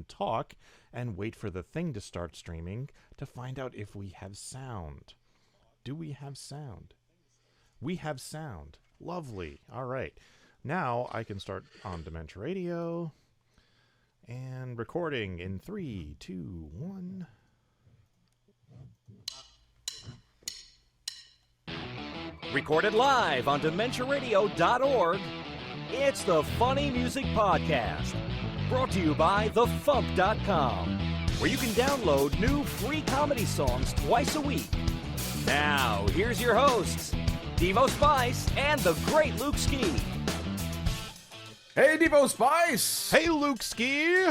and talk and wait for the thing to start streaming to find out if we have sound. Do we have sound? We have sound. Lovely. All right. Now I can start on Dementia Radio and recording in 3, 2, 1. Recorded live on DementiaRadio.org, it's the Funny Music Podcast. Brought to you by FuMPCast.com, where you can download new free comedy songs twice a week. Now, here's your hosts, Devo Spice and the great Luke Ski. Hey, Devo Spice! Hey, Luke Ski!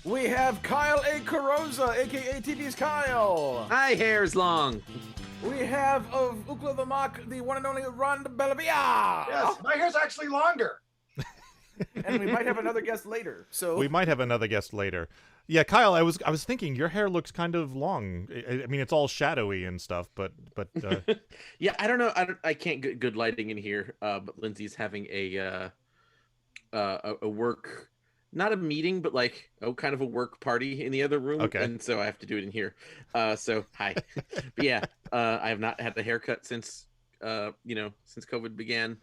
We have Kyle A. Carosa, a.k.a. TV's Kyle. My hair's long. We have of Ukla the Mock, the one and only Ron Bellavia. Yes, my hair's actually longer. And we might have another guest later. So we might have another guest later. Yeah, Kyle, I was thinking your hair looks kind of long. I mean, it's all shadowy and stuff, but Yeah, I don't know. I can't get good lighting in here. But Lindsay's having a work, not a meeting, but like kind of a work party in the other room. Okay. And so I have to do it in here. So hi. But yeah, I have not had the haircut since since COVID began.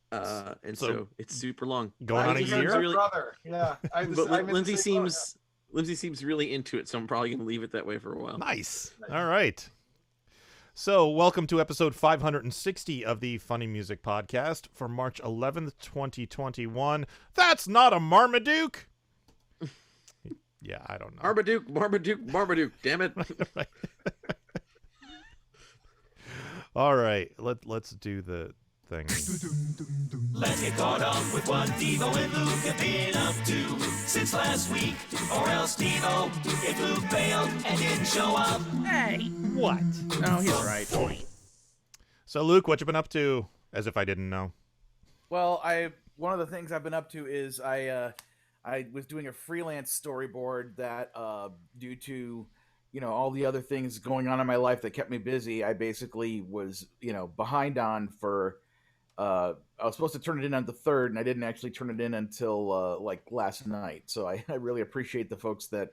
And so it's super long. Going on a year. Really, brother. Yeah. but Lindsay seems really into it, so I'm probably gonna leave it that way for a while. Nice. All right. So, welcome to episode 560 of the Funny Music Podcast for March 11th, 2021. That's not a Marmeduke. Yeah, I don't know. Marmeduke, damn it. All right, let's do the thing. Let's get caught up with what Devo and Luke have been up to since last week. Or else Devo, if Luke failed and didn't show up. Hey, what? no, he's right. So, Luke, what you been up to? As if I didn't know. Well, one of the things I've been up to is I was doing a freelance storyboard that due to all the other things going on in my life that kept me busy, I basically was behind on for. I was supposed to turn it in on the 3rd, and I didn't actually turn it in until like last night. So I really appreciate the folks that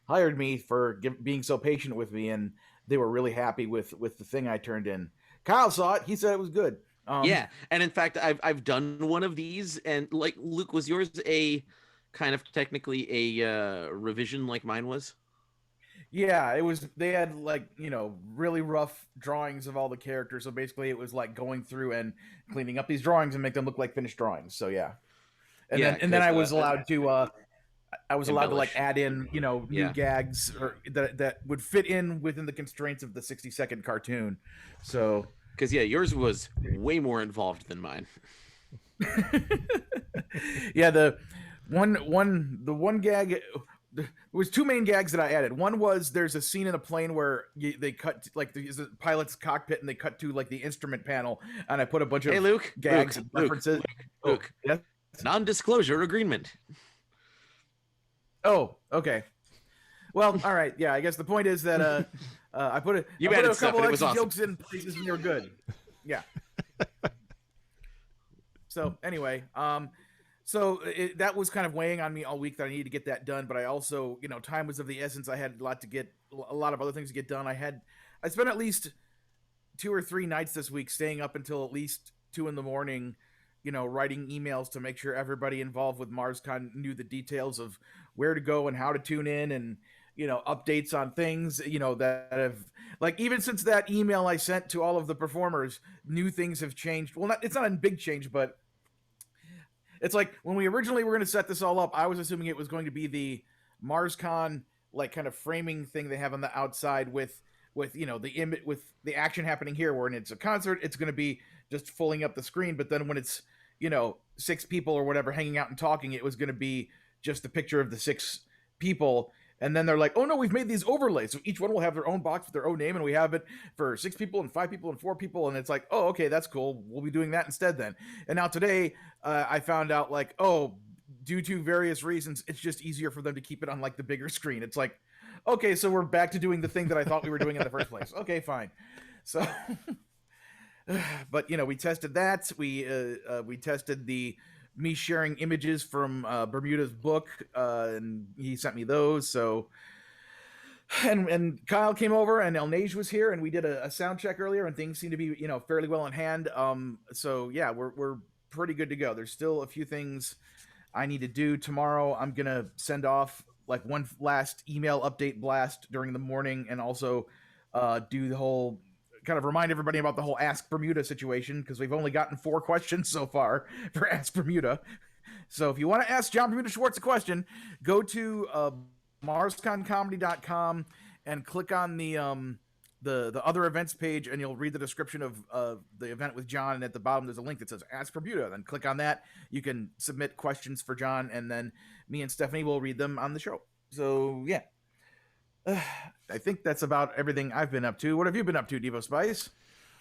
hired me for being so patient with me, and they were really happy with the thing I turned in. Kyle saw it; he said it was good. Yeah, and in fact, I've done one of these, and like Luke, was yours a kind of technically a revision like mine was? Yeah, it was. They had like really rough drawings of all the characters. So basically, it was like going through and cleaning up these drawings and make them look like finished drawings. So yeah, and then I was allowed to. I was allowed to like add in new gags that would fit in within the constraints of the 60-second cartoon. So because yours was way more involved than mine. Yeah, the one gag. There was 2 main gags that I added. One was there's a scene in a plane where they cut like the pilot's cockpit and they cut to like the instrument panel, and I put a bunch of gags and references. Luke, yeah? Non-disclosure agreement. Oh, okay. Well, all right. Yeah, I guess the point is that I put a couple extra jokes in places and they were good. Yeah. So anyway, So that was kind of weighing on me all week that I needed to get that done. But I also, time was of the essence. I had a lot of other things to get done. I spent at least 2 or 3 nights this week staying up until at least 2 a.m, writing emails to make sure everybody involved with MarsCon knew the details of where to go and how to tune in, and updates on things, that have, like, even since that email I sent to all of the performers, new things have changed. Well, it's not a big change, but it's like when we originally were going to set this all up, I was assuming it was going to be the MarsCon like kind of framing thing they have on the outside with the action happening here, where when it's a concert, it's going to be just filling up the screen. But then when it's 6 people or whatever hanging out and talking, it was going to be just the picture of the 6 people. And then they're like, oh no, we've made these overlays, so each one will have their own box with their own name, and we have it for 6 people and 5 people and 4 people. And it's like, oh, okay, that's cool. We'll be doing that instead then. And now today, I found out like, oh, due to various reasons, it's just easier for them to keep it on like the bigger screen. It's like, okay, so we're back to doing the thing that I thought we were doing in the first place. Okay, fine. So, but we tested that. We tested the me sharing images from Bermuda's book, and he sent me those. So, and Kyle came over, and El Nage was here, and we did a sound check earlier, and things seem to be fairly well in hand. So yeah, we're pretty good to go. There's still a few things I need to do tomorrow. I'm gonna send off like one last email update blast during the morning, and also do the whole kind of remind everybody about the whole Ask Bermuda situation, because we've only gotten 4 questions so far for Ask Bermuda. So if you want to ask John Bermuda Schwartz a question, go to MarsConComedy.com and click on the other events page, and you'll read the description of the event with John, and at the bottom there's a link that says Ask Bermuda. Then click on that. You can submit questions for John, and then me and Stephanie will read them on the show. So yeah, I think that's about everything I've been up to. What have you been up to, Devo Spice?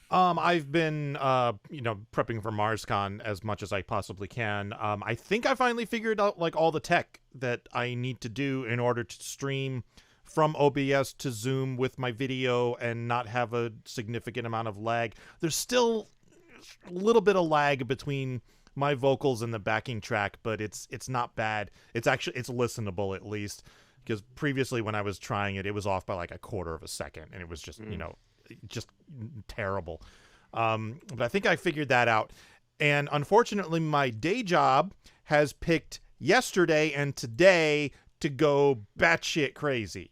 I've been, prepping for MarsCon as much as I possibly can. I think I finally figured out like all the tech that I need to do in order to stream from OBS to Zoom with my video and not have a significant amount of lag. There's still a little bit of lag between my vocals and the backing track, but it's not bad. It's listenable at least, because previously when I was trying it, it was off by like a quarter of a second, and it was just, just terrible. But I think I figured that out. And unfortunately, my day job has picked yesterday and today to go batshit crazy.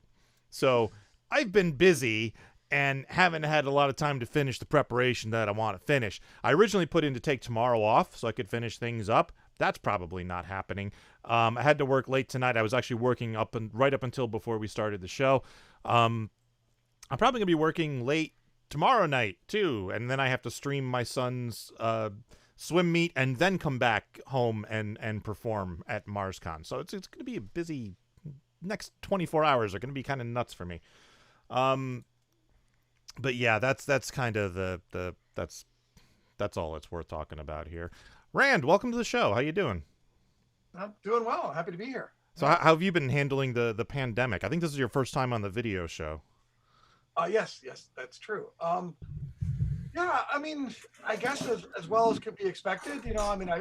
So I've been busy and haven't had a lot of time to finish the preparation that I want to finish. I originally put in to take tomorrow off so I could finish things up. That's probably not happening. I had to work late tonight. I was actually working right up until before we started the show. I'm probably going to be working late tomorrow night, too. And then I have to stream my son's swim meet and then come back home and perform at MarsCon. So it's going to be a busy next 24 hours are going to be kind of nuts for me. But yeah, that's kind of that's all it's worth talking about here. Rand, welcome to the show. How you doing? I'm doing well. Happy to be here. So how have you been handling the pandemic? I think this is your first time on the video show. Yes, that's true. Yeah, I mean, I guess as well as could be expected.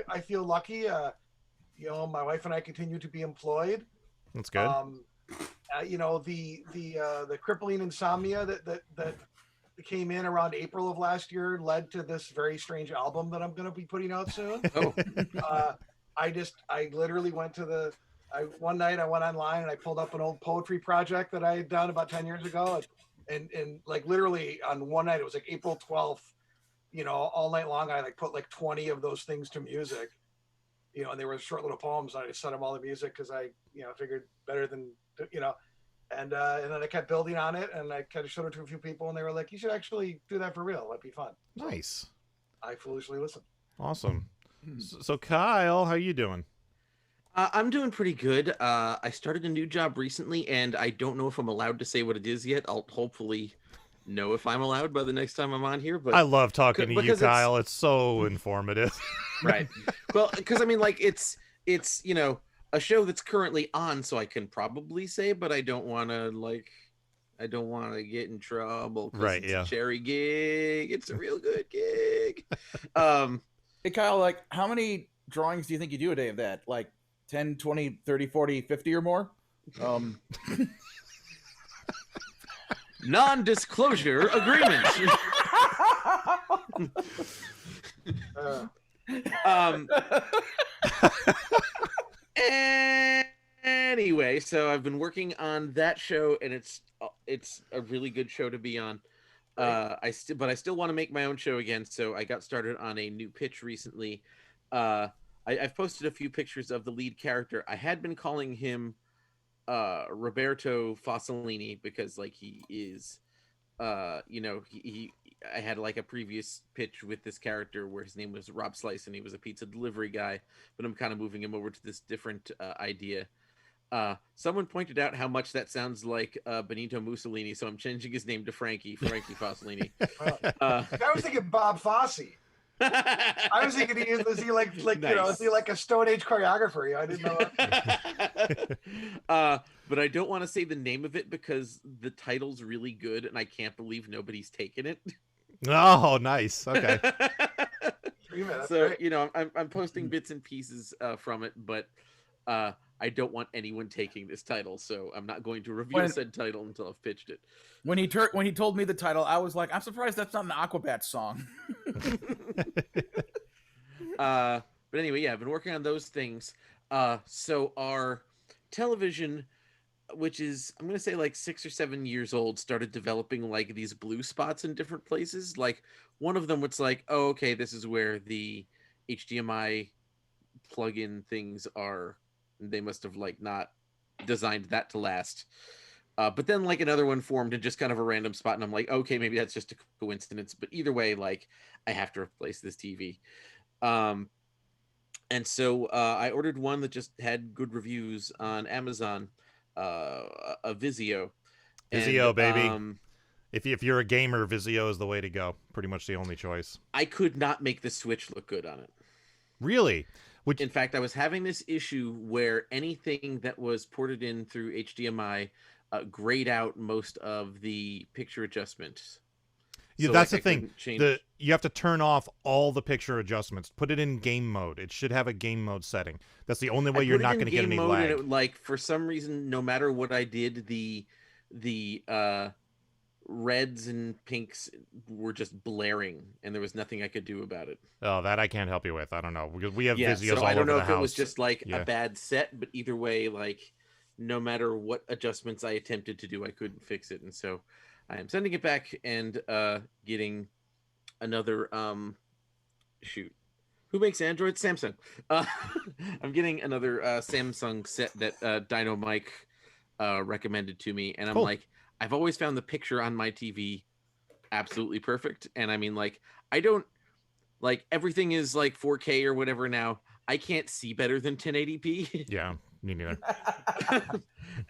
I feel lucky. My wife and I continue to be employed. That's good. The crippling insomnia that came in around April of last year led to this very strange album that I'm going to be putting out soon. Oh. I literally went to one night I went online and I pulled up an old poetry project that I had done about 10 years ago. And like literally on one night, it was like April 12th, all night long, I like put like 20 of those things to music, and they were short little poems. And I just set them all to music because I, figured better than, and then I kept building on it, and I kind of showed it to a few people, and they were like, you should actually do that for real. That'd be fun. Nice. So I foolishly listened. Awesome. So Kyle, how you doing? I'm doing pretty good. I started a new job recently, and I don't know if I'm allowed to say what it is yet. I'll hopefully know if I'm allowed by the next time I'm on here. But I love talking to you, Kyle. It's so informative. Right. Well, because I mean, like it's a show that's currently on, so I can probably say, but I don't want to get in trouble. Right. It's a cherry gig. It's a real good gig. Hey, Kyle, like how many drawings do you think you do a day of that? Like 10, 20, 30, 40, 50 or more? Non-disclosure agreement. Anyway, so I've been working on that show, and it's a really good show to be on. But I still want to make my own show again, so I got started on a new pitch recently. I've posted a few pictures of the lead character. I had been calling him Roberto Fossolini because like he is I had like a previous pitch with this character where his name was Rob Slice and he was a pizza delivery guy, but I'm kind of moving him over to this different idea. Someone pointed out how much that sounds like Benito Mussolini, so I'm changing his name to Frankie Fossolini. I was thinking Bob Fosse. I was thinking is he like nice. Is he like a Stone Age choreographer? I didn't know. But I don't want to say the name of it because the title's really good and I can't believe nobody's taken it. Oh, nice. Okay. Stream it. That's So great. you know, I'm posting bits and pieces from it, but I don't want anyone taking this title, so I'm not going to reveal said title until I've pitched it. When he told me the title, I was like, I'm surprised that's not an Aquabats song. But anyway, yeah, I've been working on those things. So our television, which is, I'm going to say like 6 or 7 years old, started developing like these blue spots in different places. Like one of them was like, oh, okay, this is where the HDMI plug-in things are. They must have like not designed that to last. But then like another one formed in just kind of a random spot. And I'm like, okay, maybe that's just a coincidence. But either way, like I have to replace this TV. And so I ordered one that just had good reviews on Amazon, a Vizio. Vizio, baby. If you're a gamer, Vizio is the way to go. Pretty much the only choice. I could not make the Switch look good on it. Really? In fact, I was having this issue where anything that was ported in through HDMI grayed out most of the picture adjustments. Yeah, So, that's like, the I thing. couldn't change- You have to turn off all the picture adjustments. Put it in game mode. It should have a game mode setting. That's the only way I you're put it not in going to get game any mode, lag. and it, like for some reason, no matter what I did, the reds and pinks were just blaring, and there was nothing I could do about it. Oh, that I can't help you with. I don't know, because we have Yeah, Vizios so all I don't over know the if house. it was just like Yeah. a bad set, but either way, like no matter what adjustments I attempted to do, I couldn't fix it, and so I am sending it back and getting another shoot. Who makes Android? Samsung. I'm getting another Samsung set that Dino Mike recommended to me, and I'm Cool. like, I've always found the picture on my TV absolutely perfect, and I mean, like, I don't like everything is like 4K or whatever now. I can't see better than 1080p. Yeah, me neither.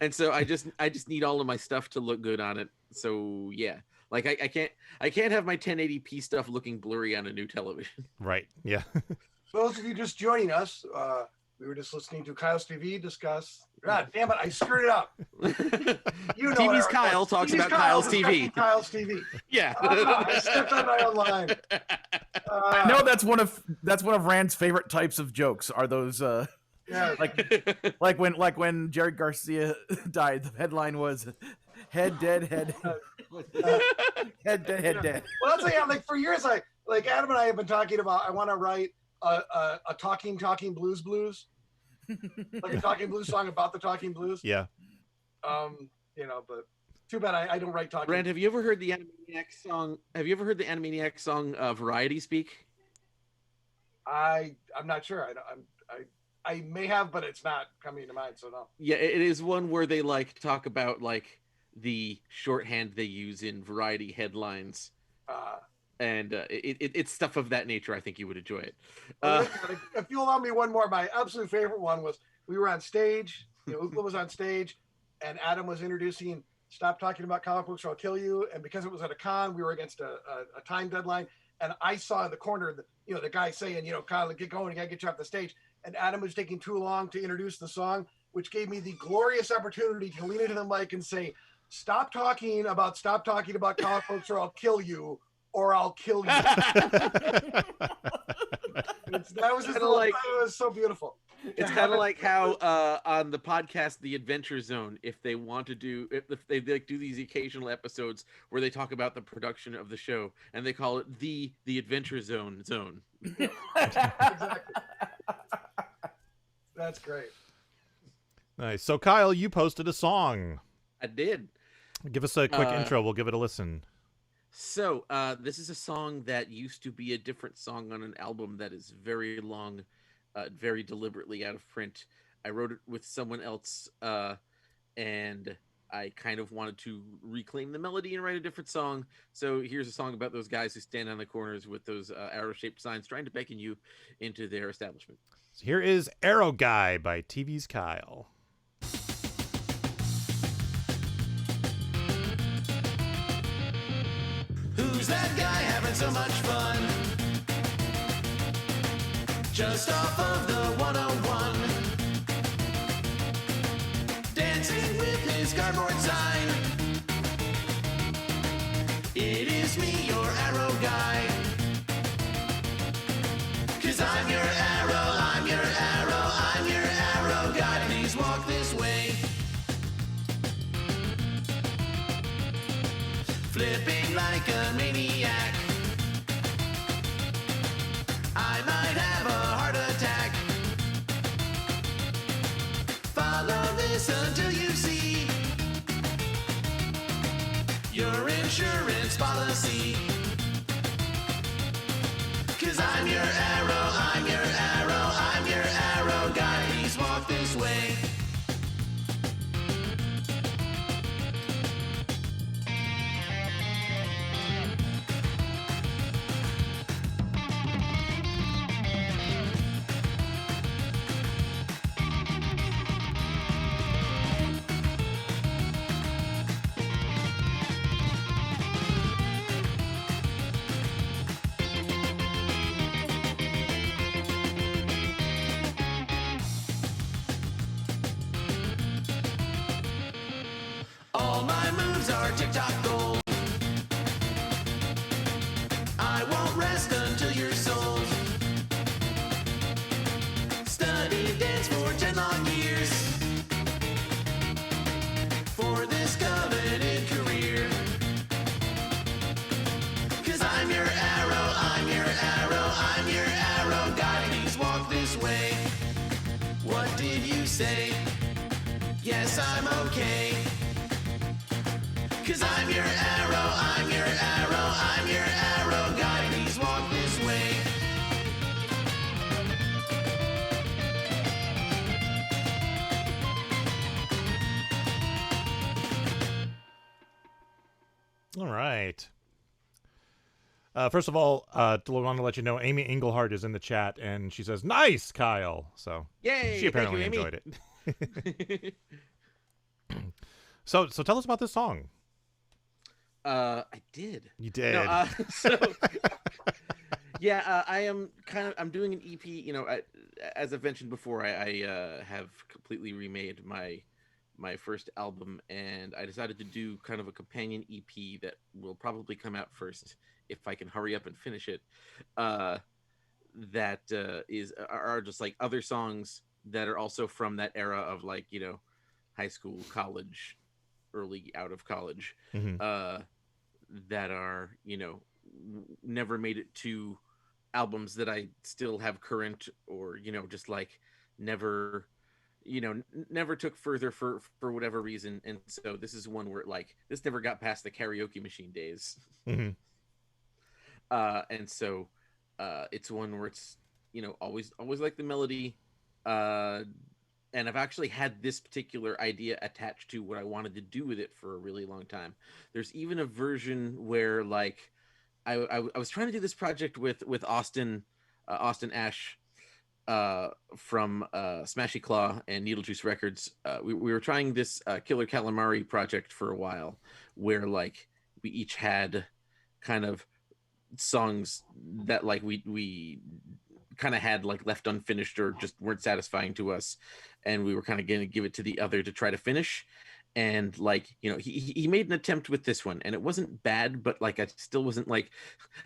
And so I just need all of my stuff to look good on it. So yeah, like I can't have my 1080p stuff looking blurry on a new television. Right. Yeah. For those of you just joining us, we were just listening to Kyle's TV discuss. God damn it, I screwed it up. You know TV's what, Kyle talks TV's about Kyle's discussing TV. Kyle's TV. Yeah. I stepped on my own line. I know that's one of Rand's favorite types of jokes. Are those Yeah, like when Jerry Garcia died? The headline was "Head dead, head head dead, head dead." well, that's like for years. Like Adam and I have been talking about. I want to write a talking blues, like a talking blues song about the talking blues. Yeah. You know, but too bad I don't write talking. Brand, have you ever heard the Animaniacs song? Have you ever heard the Animaniacs song Variety Speak? I'm not sure. I may have, but it's not coming to mind. So no. Yeah, it is one where they like talk about like the shorthand they use in Variety headlines. And it's stuff of that nature. I think you would enjoy it. If you allow me one more, my absolute favorite one was we were on stage. Ookla was on stage, and Adam was introducing "Stop Talking About Comic Books or I'll Kill You." And because it was at a con, we were against a time deadline. And I saw in the corner, the guy saying, "Kyle, get going. I gotta get you off the stage." And Adam was taking too long to introduce the song, which gave me the glorious opportunity to lean into the mic and say, "Stop talking about comic books or I'll kill you." Or I'll kill you. That was just like, it was so beautiful. It's kind of like how on the podcast The Adventure Zone, if they want to do, if they like do these occasional episodes where they talk about the production of the show, and they call it the Adventure Zone. Exactly. That's great. Nice. So Kyle, you posted a song. I did. Give us a quick intro. We'll give it a listen. So this is a song that used to be a different song on an album that is very long, very deliberately out of print. I wrote it with someone else, and I kind of wanted to reclaim the melody and write a different song. So here's a song about those guys who stand on the corners with those arrow-shaped signs trying to beckon you into their establishment. So here is Arrow Guy by TV's Kyle. Who's that guy having so much fun? Just off of the 101. Dancing with his cardboard sign. It is me, your arrow guy. flipping like a maniac. I might have a heart attack. Follow this until you see your insurance policy. 'Cause I'm your arrow, I'm your arrow, I'm your arrow guy. Please walk this way. All my moves are TikTok gold. I won't rest until you're sold. Studied dance for 10 long years for this coveted career. 'Cause I'm your arrow, I'm your arrow, I'm your arrow guy. Please walk this way. What did you say? Yes, I'm okay. 'Cause I'm your arrow, I'm your arrow, I'm your arrow guy. Please walk this way. All right. First of all, I want to let you know Amy Englehart is in the chat, and she says, "Nice, Kyle." So Yay! she apparently thank you, enjoyed it. So tell us about this song. I did. You did. No, I'm doing an EP. You know, as I've mentioned before, I have completely remade my first album, and I decided to do kind of a companion EP that will probably come out first if I can hurry up and finish it. That are just like other songs that are also from that era of, like, you know, high school, college, early out of college. Mm-hmm. That are, you know, never made it to albums that I still have current, or, you know, just like never took further for whatever reason. And so this is one where, like, this never got past the karaoke machine days. Mm-hmm. And so it's one where it's, you know, always like the melody. And I've actually had this particular idea attached to what I wanted to do with it for a really long time. There's even a version where, like, I was trying to do this project with Austin Ash from Smashy Claw and Needle Juice Records. We were trying this Killer Calamari project for a while, where, like, we each had kind of songs that, like, we kind of had, like, left unfinished or just weren't satisfying to us, and we were kind of going to give it to the other to try to finish. And, like, you know, he made an attempt with this one, and it wasn't bad, but, like, I still wasn't, like,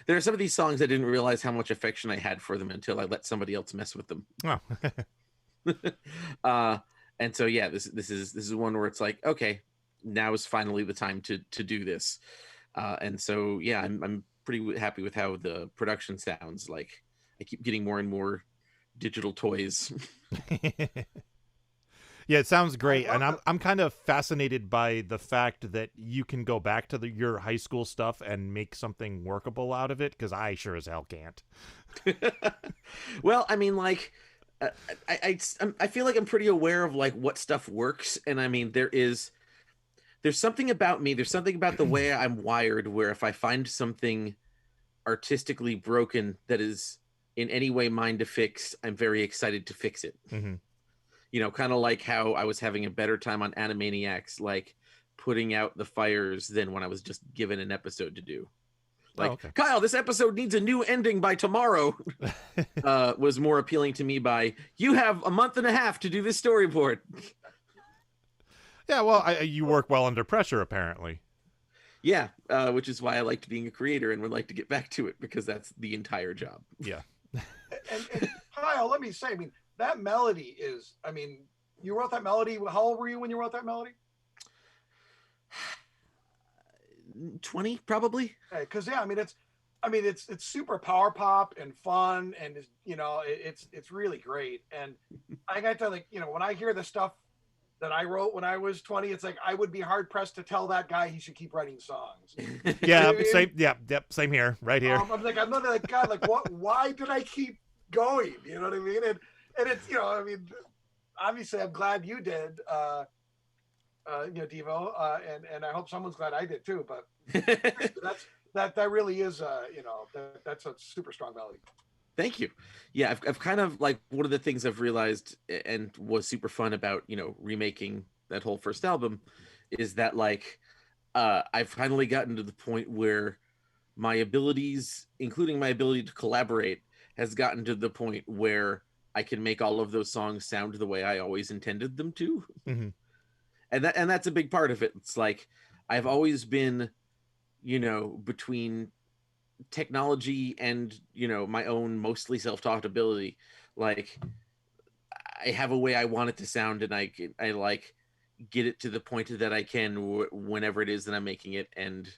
there are some of these songs I didn't realize how much affection I had for them until I let somebody else mess with them. Oh. And so, yeah, this is one where it's like, okay, now is finally the time to do this. And so, yeah, I'm pretty happy with how the production sounds. Like, I keep getting more and more digital toys. Yeah, it sounds great, and I'm kind of fascinated by the fact that you can go back to your high school stuff and make something workable out of it, because I sure as hell can't. Well, I mean, like, I feel like I'm pretty aware of, like, what stuff works, and I mean, there's something about me, there's something about the way I'm wired, where if I find something artistically broken that is in any way mine to fix, I'm very excited to fix it. Mm-hmm. You know, kind of like how I was having a better time on Animaniacs, like, putting out the fires than when I was just given an episode to do. Like, okay. Kyle, this episode needs a new ending by tomorrow, was more appealing to me by, you have a month and a half to do this storyboard. Yeah, well, you work well under pressure, apparently. Yeah, which is why I liked being a creator and would like to get back to it, because that's the entire job. Yeah. And Kyle, let me say, I mean, that melody is, I mean, you wrote that melody. How old were you when you wrote that melody? 20 probably. Because yeah, I mean it's super power pop and fun, and it's really great. And I got to when I hear the stuff that I wrote when I was 20, it's like I would be hard pressed to tell that guy he should keep writing songs. Yeah, I mean? same. Yep, same here, right here. I'm literally like, God, like what? Why did I keep going? You know what I mean? And it's I mean, obviously I'm glad you did, Devo, and I hope someone's glad I did too. But that really is that's a super strong melody. Thank you. Yeah, I've kind of like one of the things I've realized and was super fun about, remaking that whole first album is that like I've finally gotten to the point where my abilities, including my ability to collaborate, has gotten to the point where I can make all of those songs sound the way I always intended them to. Mm-hmm. And that's a big part of it. It's like I've always been, between technology and my own mostly self-taught ability. Like I have a way I want it to sound, and I like get it to the point that I can whenever it is that I'm making it, and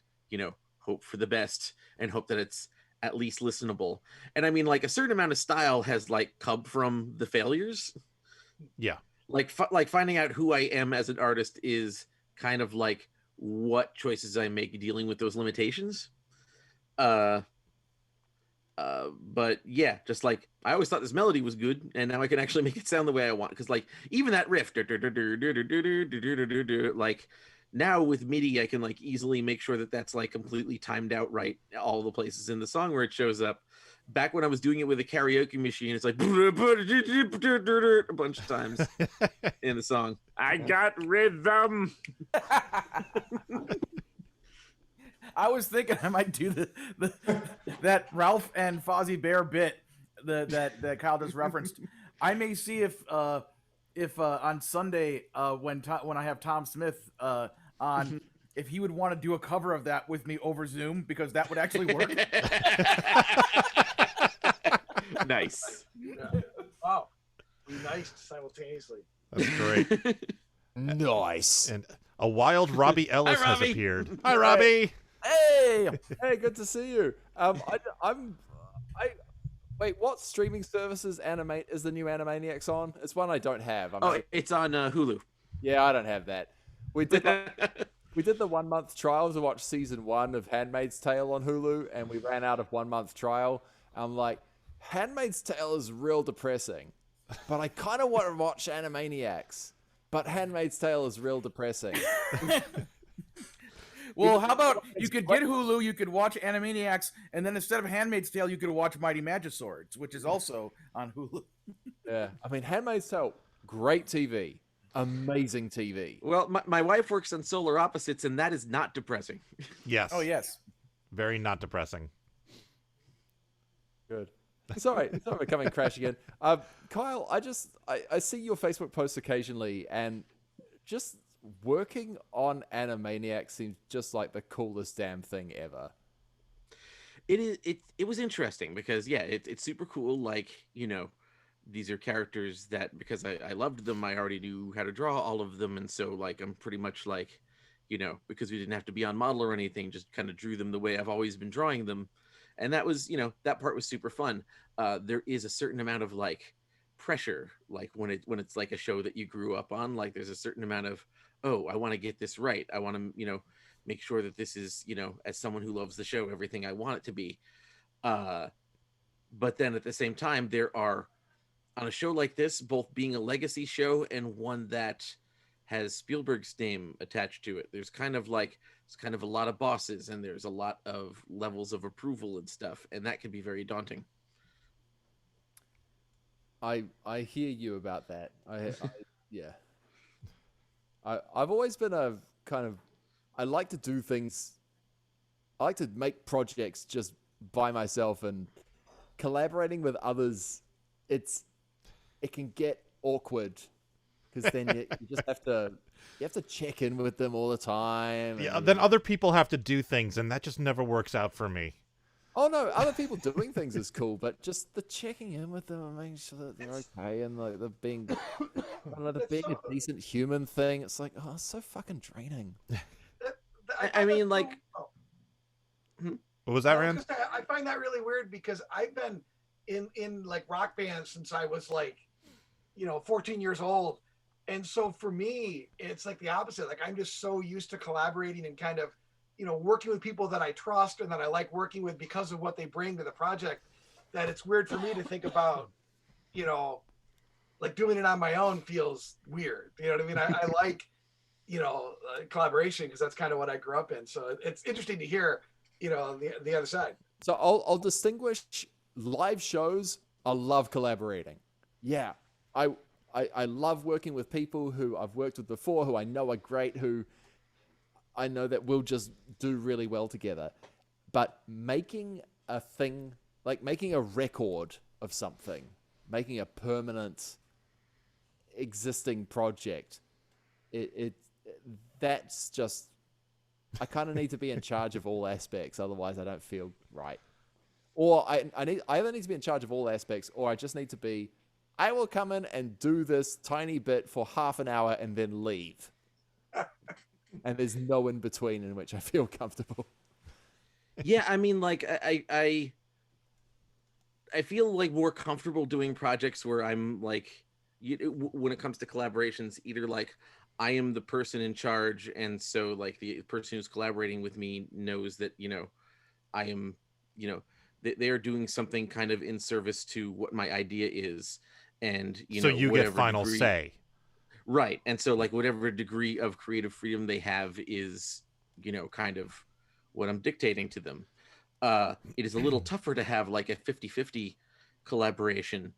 hope for the best and hope that it's at least listenable. And I mean, like a certain amount of style has like come from the failures. Yeah, like finding out who I am as an artist is kind of like what choices I make dealing with those limitations. But yeah, just like I always thought this melody was good, and now I can actually make it sound the way I want. Because like even that riff, like now with MIDI, I can like easily make sure that that's like completely timed out right, all the places in the song where it shows up. Back when I was doing it with a karaoke machine, it's like a bunch of times in the song. I got rhythm. I was thinking I might do that Ralph and Fozzie Bear bit that Kyle just referenced. I may see if on Sunday when I have Tom Smith on, if he would want to do a cover of that with me over Zoom, because that would actually work. Nice. Yeah. Wow. Be nice simultaneously. that's great. Nice. And a wild Robbie Ellis Hi, has Robbie. appeared. Hi, Robbie. Hey, good to see you. Wait, what streaming services is the new Animaniacs on? It's one I don't have. It's on Hulu. Yeah, I don't have that. We did the 1 month trial to watch season 1 of Handmaid's Tale on Hulu, and we ran out of 1 month trial. I'm like, Handmaid's Tale is real depressing, but I kind of want to watch Animaniacs. But Handmaid's Tale is real depressing. Well, how about you could get Hulu, you could watch Animaniacs, and then instead of Handmaid's Tale, you could watch Mighty Magiswords, which is also on Hulu. Yeah, I mean, Handmaid's Tale, great TV, amazing TV. Well, my wife works on Solar Opposites, and that is not depressing. Yes. Oh, yes. Very not depressing. Good. Sorry, we're coming crash again. Kyle, I see your Facebook posts occasionally, and just working on Animaniacs seems just like the coolest damn thing ever. It was interesting because it's super cool. Like, these are characters that, because I loved them, I already knew how to draw all of them, and so like I'm pretty much like, because we didn't have to be on model or anything, just kind of drew them the way I've always been drawing them. And that was, that part was super fun. There is a certain amount of like pressure, like when it's like a show that you grew up on, like there's a certain amount of, oh, I want to get this right. I want to, make sure that this is, as someone who loves the show, everything I want it to be. But then at the same time, there are, on a show like this, both being a legacy show and one that has Spielberg's name attached to it, there's kind of a lot of bosses, and there's a lot of levels of approval and stuff, and that can be very daunting. I hear you about that. Yeah. I've always been I like to do things. I like to make projects just by myself, and collaborating with others, it can get awkward because then you just have to check in with them all the time. Yeah, then other people have to do things, and that just never works out for me. Oh no, other people doing things is cool, but just the checking in with them and making sure that they're okay and like the being a decent human thing. It's like, oh, it's so fucking draining. I mean, like, What was that, I was Rand? gonna say, I find that really weird because I've been in like rock bands since I was like, 14 years old. And so for me, it's like the opposite. Like I'm just so used to collaborating and kind of, working with people that I trust and that I like working with because of what they bring to the project, that it's weird for me to think about, like doing it on my own feels weird. You know what I mean? I like, collaboration because that's kind of what I grew up in. So it's interesting to hear, the other side. So I'll distinguish live shows. I love collaborating. Yeah, I love working with people who I've worked with before, who I know are great, who I know that we'll just do really well together. But making a thing, like making a record of something, making a permanent existing project, that's just, I kind of need to be in charge of all aspects, otherwise I don't feel right. Or I either need to be in charge of all aspects, or I just need to be, I will come in and do this tiny bit for half an hour and then leave. And there's no in between in which I feel comfortable. Yeah, I mean, like I feel like more comfortable doing projects where I'm like, when it comes to collaborations, either like I am the person in charge, and so like the person who's collaborating with me knows that I am, they are doing something kind of in service to what my idea is, and So you get final degree, say. right? And so like whatever degree of creative freedom they have is, kind of what I'm dictating to them. It is a little tougher to have like a 50-50 collaboration.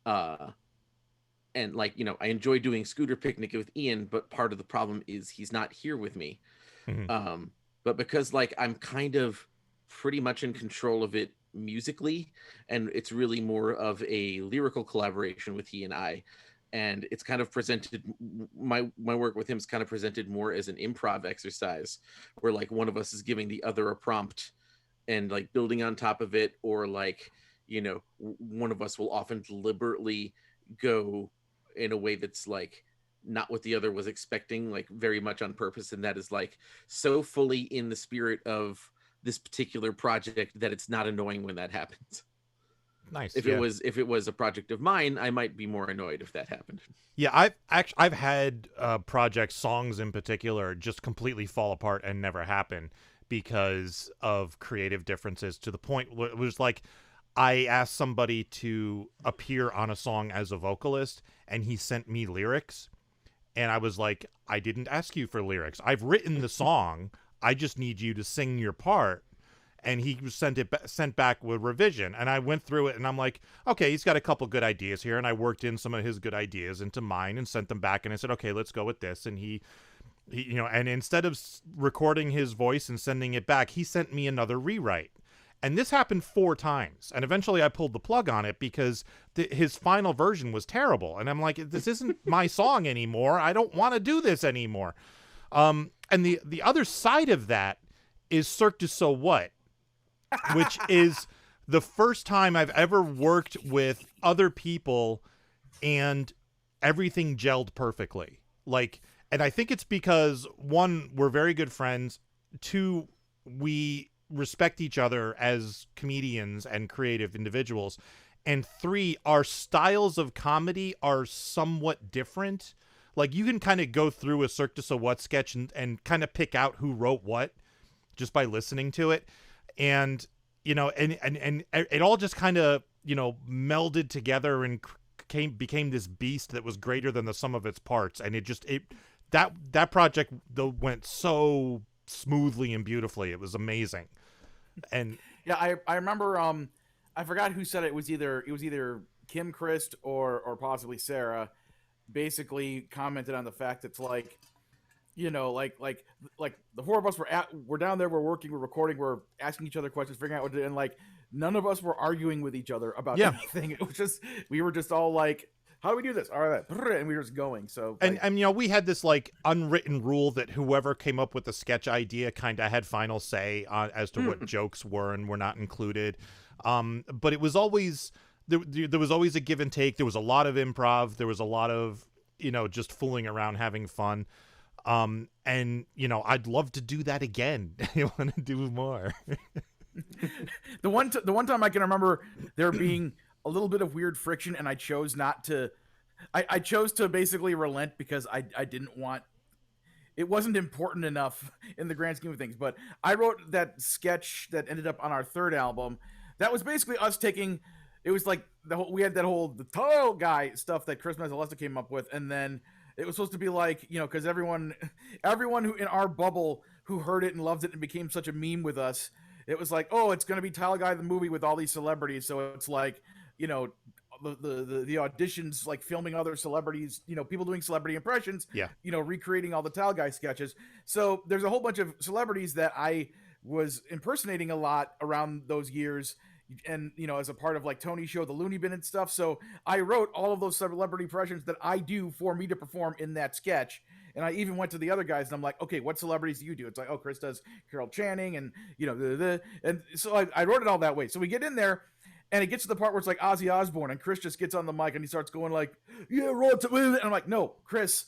And like, I enjoy doing Scooter Picnic with Ian, but part of the problem is he's not here with me. Mhm. But because like I'm kind of pretty much in control of it musically, and it's really more of a lyrical collaboration with he and I, and it's kind of presented, my work with him is kind of presented more as an improv exercise where like one of us is giving the other a prompt and like building on top of it, or like, one of us will often deliberately go in a way that's like not what the other was expecting, like very much on purpose, and that is like so fully in the spirit of this particular project that it's not annoying when that happens. Nice. If it was a project of mine, I might be more annoyed if that happened. Yeah, I've had project songs in particular just completely fall apart and never happen because of creative differences, to the point where it was like I asked somebody to appear on a song as a vocalist and he sent me lyrics, and I was like, I didn't ask you for lyrics. I've written the song. I just need you to sing your part. And he sent back with revision, and I went through it, and I'm like, okay, he's got a couple good ideas here, and I worked in some of his good ideas into mine and sent them back, and I said, okay, let's go with this. And he and instead of recording his voice and sending it back, he sent me another rewrite. And this happened 4 times, and eventually I pulled the plug on it because his final version was terrible, and I'm like, this isn't my song anymore. I don't want to do this anymore. And the other side of that is Cirque du So What, which is the first time I've ever worked with other people and everything gelled perfectly. Like, and I think it's because 1, we're very good friends. 2, we respect each other as comedians and creative individuals. And 3, our styles of comedy are somewhat different. Like, you can kind of go through a Cirque du So What sketch and kind of pick out who wrote what just by listening to it. And, and it all just kind of, melded together and became this beast that was greater than the sum of its parts. And that project went so smoothly and beautifully. It was amazing. And yeah, I remember, I forgot who said it. It was either Kim Christ or possibly Sarah, basically commented on the fact that it's like, like the 4 of us we're down there, we're working, we're recording, we're asking each other questions, figuring out what to do, and like none of us were arguing with each other about anything. It was just, we were just all like, how do we do this? All right, and we were just going. So like, and we had this like unwritten rule that whoever came up with the sketch idea kind of had final say as to what jokes were and were not included. But it was always there was always a give and take. There was a lot of improv. There was a lot of just fooling around, having fun. And you know, I'd love to do that again. I want to do more. The one time I can remember there being a little bit of weird friction, and I chose not to. I chose to basically relent because I didn't want. It wasn't important enough in the grand scheme of things. But I wrote that sketch that ended up on our third album. That was basically us taking. It was like we had that whole the tall guy stuff that Chris Mazzalesta came up with, and then it was supposed to be like, you know, because everyone who in our bubble who heard it and loved it and became such a meme with us, it was like, oh, it's gonna be Tile Guy the movie with all these celebrities. So it's like, you know, the auditions, like filming other celebrities, you know, people doing celebrity impressions, Yeah. you know, recreating all the Tile Guy sketches. So there's a whole bunch of celebrities that I was impersonating a lot around those years. And, you know, as a part of like Tony's show, the Looney Bin and stuff. So I wrote all of those celebrity impressions that I do for me to perform in that sketch. And I even went to the other guys and I'm like, okay, what celebrities do you do? It's like, oh, Chris does Carol Channing and, you know, and so I wrote it all that way. So we get in there and it gets to the part where it's like Ozzy Osbourne and Chris just gets on the mic and he starts going like, yeah, wrote and I'm like, no, Chris,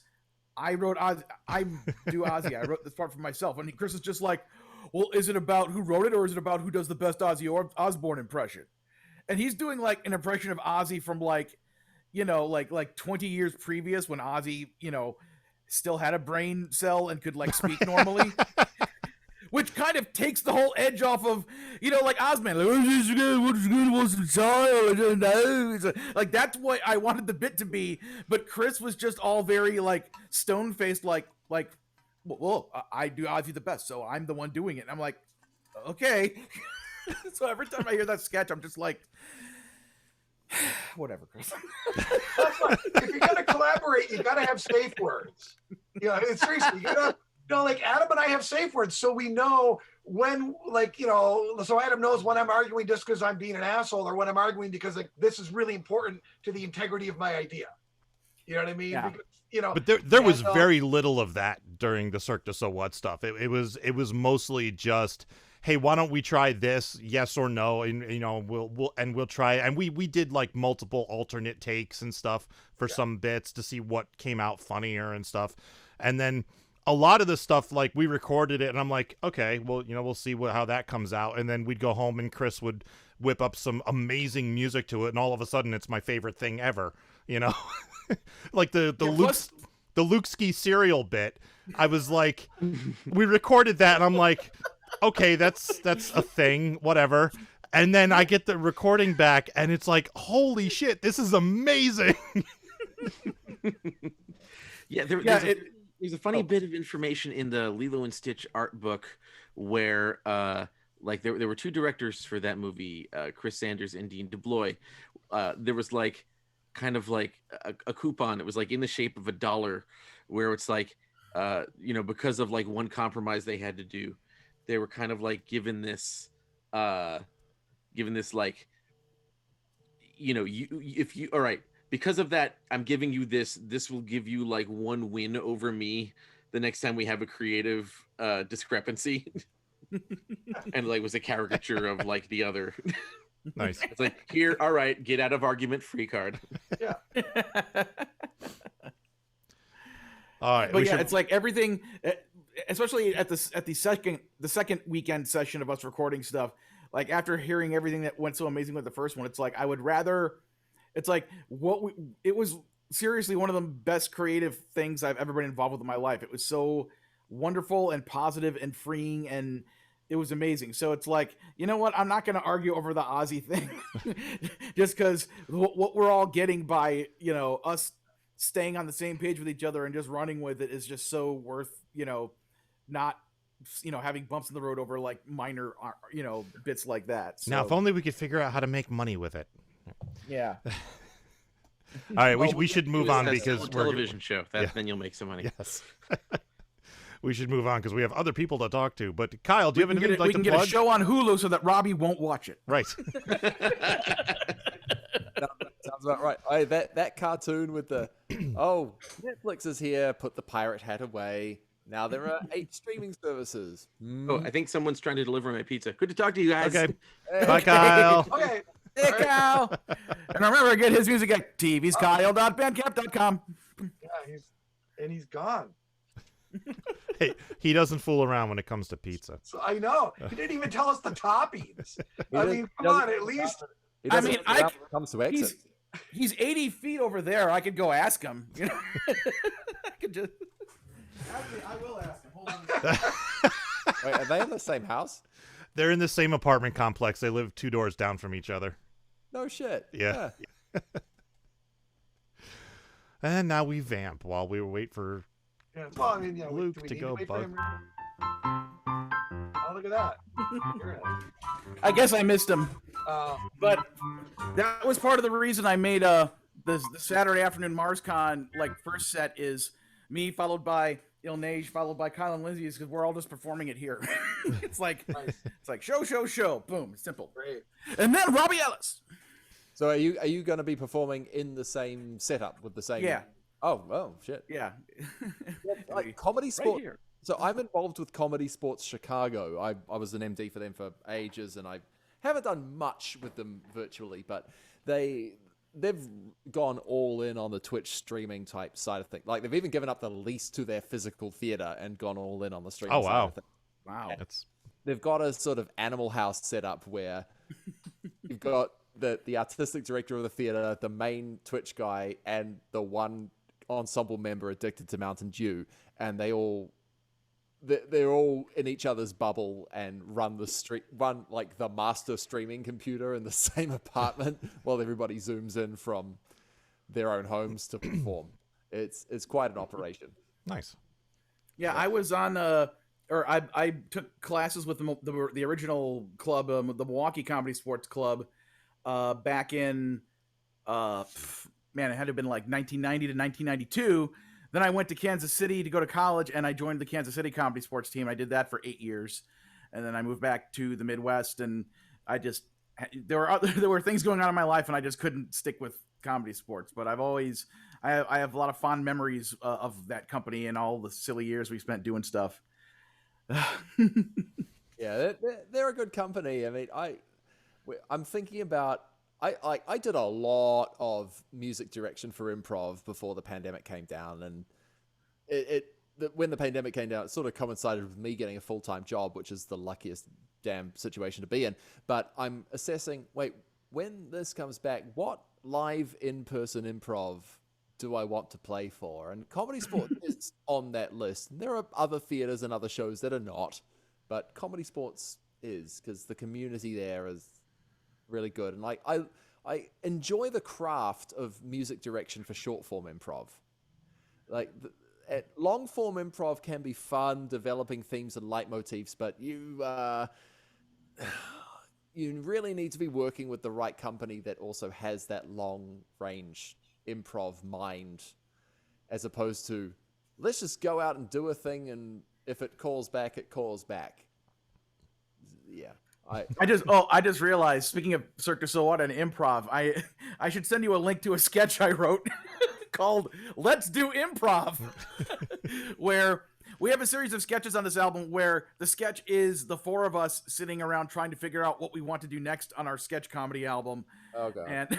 I wrote Ozzy. I do Ozzy. I wrote this part for myself. And Chris is just like, well, is it about who wrote it or is it about who does the best Ozzy Osbourne impression? And he's doing like an impression of Ozzy from like, you know, like 20 years previous when Ozzy, you know, still had a brain cell and could like speak normally. Which kind of takes the whole edge off of, you know, like Osman. Like that's what I wanted the bit to be, but Chris was just all very like stone faced, like, well, I do Ozzy the best, so I'm the one doing it. And I'm like, okay. So every time I hear that sketch, I'm just like, whatever, Chris. If you're gonna collaborate, you gotta have safe words. You know, it's seriously, you gotta. You know, like Adam and I have safe words, so we know when, like, you know, so Adam knows when I'm arguing just because I'm being an asshole, or when I'm arguing because like this is really important to the integrity of my idea. You know what I mean? Yeah. Because, you know, But there was very little of that during the Cirque du Soleil stuff. It was mostly just, hey, why don't we try this? Yes or no? And you know, we'll try. And we did like multiple alternate takes and stuff for some bits to see what came out funnier and stuff. And then a lot of the stuff, like we recorded it and I'm like, okay, well, you know, we'll see how that comes out. And then we'd go home and Chris would whip up some amazing music to it. And all of a sudden it's my favorite thing ever, you know, like the Luke Ski cereal bit. I was like, we recorded that and I'm like, okay, that's a thing, whatever. And then I get the recording back and it's like, holy shit, this is amazing. Yeah, there's a funny bit of information in the Lilo and Stitch art book where like there were two directors for that movie, Chris Sanders and Dean DeBlois. There was like kind of like a coupon. It was like in the shape of $1 where it's like, you know, because of like one compromise they had to do, they were kind of like given this like, you know, if you all right. Because of that, I'm giving you this. This will give you like one win over me the next time we have a creative discrepancy. And like was a caricature of like the other. Nice. It's like, here, all right, get out of argument free card. yeah. All right. But yeah, it's like everything, especially at the second weekend session of us recording stuff. Like after hearing everything that went so amazing with the first one, it's like I would rather. It's like it was seriously one of the best creative things I've ever been involved with in my life. It was so wonderful and positive and freeing, and it was amazing. So it's like, you know what? I'm not going to argue over the Ozzy thing, just because what we're all getting by, you know, us staying on the same page with each other and just running with it is just so worth, you know, not, you know, having bumps in the road over like minor, you know, bits like that. So, now, if only we could figure out how to make money with it. yeah. All right, we should move on because we're a television show. Then you'll make some money. Yes. We should move on because we have other people to talk to. But Kyle, do you have anything you'd like we can to get plug? a show on Hulu so that Robbie won't watch it. Right. Sounds about right. That cartoon with the Netflix is here. Put the pirate hat away. Now there are 8 streaming services. Oh, I think someone's trying to deliver my pizza. Good to talk to you guys. Okay. Bye, Kyle. Okay. Hey, Kyle. And remember, get his music at tvskyle.bandcamp.com. Yeah, he's gone. Hey, he doesn't fool around when it comes to pizza. So I know. He didn't even tell us the toppings. I mean, come doesn't- on, at least. He I doesn't mean, know when it comes to exit. He's 80 feet over there. I could go ask him. You know, I could just. Actually, I will ask him. Hold on. Wait, are they in the same house? They're in the same apartment complex. They live 2 doors down from each other. No shit. Yeah. And now we vamp while we wait for Yeah. Well, I mean, yeah, Luke do we to need go wait for bug. him? Oh, look at that. You're right. I guess I missed him, Uh, but that was part of the reason I made the Saturday afternoon MarsCon first set is me followed by Ilnage followed by Kyle and Lindsay because we're all just performing it here. It's like nice. it's like show, boom, it's simple. Great. And then Robbie Ellis. So are you going to be performing in the same setup with the same? Yeah. Oh shit. Yeah. Like comedy Right sport. here. So I'm involved with Comedy Sports Chicago. I was an MD for them for ages, and I haven't done much with them virtually, but they've gone all in on the Twitch streaming type side of things. Like they've even given up the lease to their physical theater and gone all in on the streaming. Oh, side wow. of things. Wow. That's They've got a sort of Animal House setup where you've got the artistic director of the theater, the main Twitch guy, and the one ensemble member addicted to Mountain Dew, and they're all in each other's bubble and run like the master streaming computer in the same apartment while everybody zooms in from their own homes to perform. It's quite an operation. nice. Yeah, I was on I took classes with the original club, the Milwaukee Comedy Sports Club, back in man, it had to have been like 1990 to 1992. Then I went to Kansas City to go to college, and I joined the Kansas City Comedy Sports team. I did that for 8 years, and then I moved back to the Midwest, and I just there were things going on in my life, and I just couldn't stick with comedy sports. But I have a lot of fond memories of that company and all the silly years we spent doing stuff. Yeah, they're a good company. I mean, I'm thinking about. I did a lot of music direction for improv before the pandemic came down, and when the pandemic came down, it sort of coincided with me getting a full-time job, which is the luckiest damn situation to be in. But I'm assessing, when this comes back, what live in-person improv do I want to play for? And Comedy Sport is on that list. And there are other theaters and other shows that are not, but Comedy Sports is, because the community there is really good. And I enjoy the craft of music direction for short form improv. Long form improv can be fun, developing themes and leitmotifs, but you really need to be working with the right company that also has that long range improv mind, as opposed to let's just go out and do a thing, and if it calls back, it calls back. Yeah. I just realized, speaking of Cirque du Soleil and improv, I should send you a link to a sketch I wrote called Let's Do Improv, where we have a series of sketches on this album where the sketch is the four of us sitting around trying to figure out what we want to do next on our sketch comedy album. Oh, God. And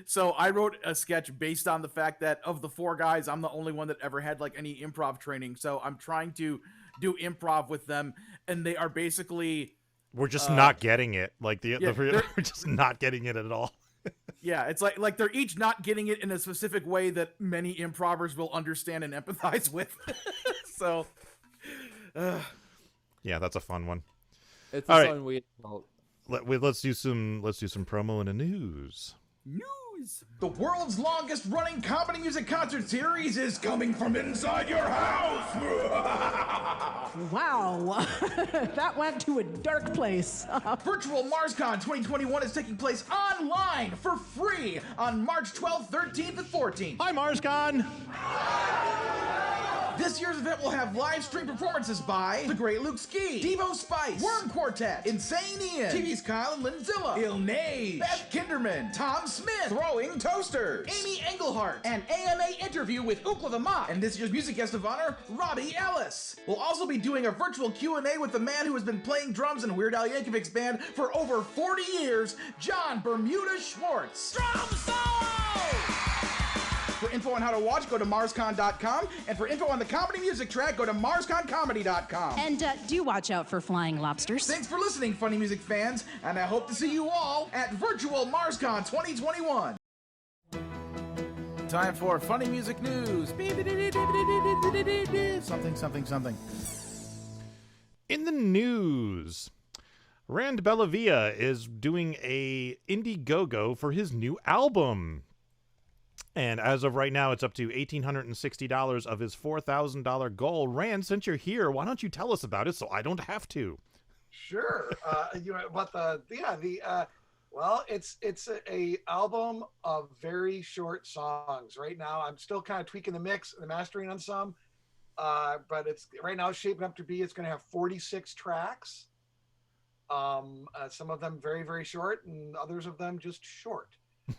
so I wrote a sketch based on the fact that of the four guys, I'm the only one that ever had any improv training. So I'm trying to do improv with them, and they are basically... We're just not getting it. We're they're just not getting it at all. Yeah, it's like they're each not getting it in a specific way that many improvers will understand and empathize with. So, Yeah, that's a fun one. It's All its right. own weird. Let's do some promo in the news. news. The world's longest running comedy music concert series is coming from inside your house. Wow, that went to a dark place. Virtual MarsCon 2021 is taking place online for free on March 12th, 13th, and 14th. Hi, MarsCon. This year's event will have live stream performances by The Great Luke Ski, Devo Spice, Worm Quartet, Insane Ian, TV's Kyle and Lindzilla, Ilnage, Beth Kinderman, Tom Smith, Throwing Toasters, Amy Englehart, an AMA interview with Ookla the Mop, and this year's music guest of honor, Robbie Ellis. We'll also be doing a virtual Q&A with the man who has been playing drums in Weird Al Yankovic's band for over 40 years, John Bermuda Schwartz. Drum solo! For info on how to watch, go to MarsCon.com. And for info on the comedy music track, go to MarsConComedy.com. And do watch out for flying lobsters. Thanks for listening, funny music fans, and I hope to see you all at Virtual MarsCon 2021. Time for funny music news. Something, something, something. In the news, Rand Bellavia is doing a IndieGoGo for his new album. And as of right now, it's up to $1,860 of his $4,000 goal. Rand, since you're here, why don't you tell us about it so I don't have to? Sure. Well, it's a album of very short songs. Right now, I'm still kind of tweaking the mix and the mastering on some, but it's right now shaping up to be. It's going to have 46 tracks. Some of them very, very short, and others of them just short.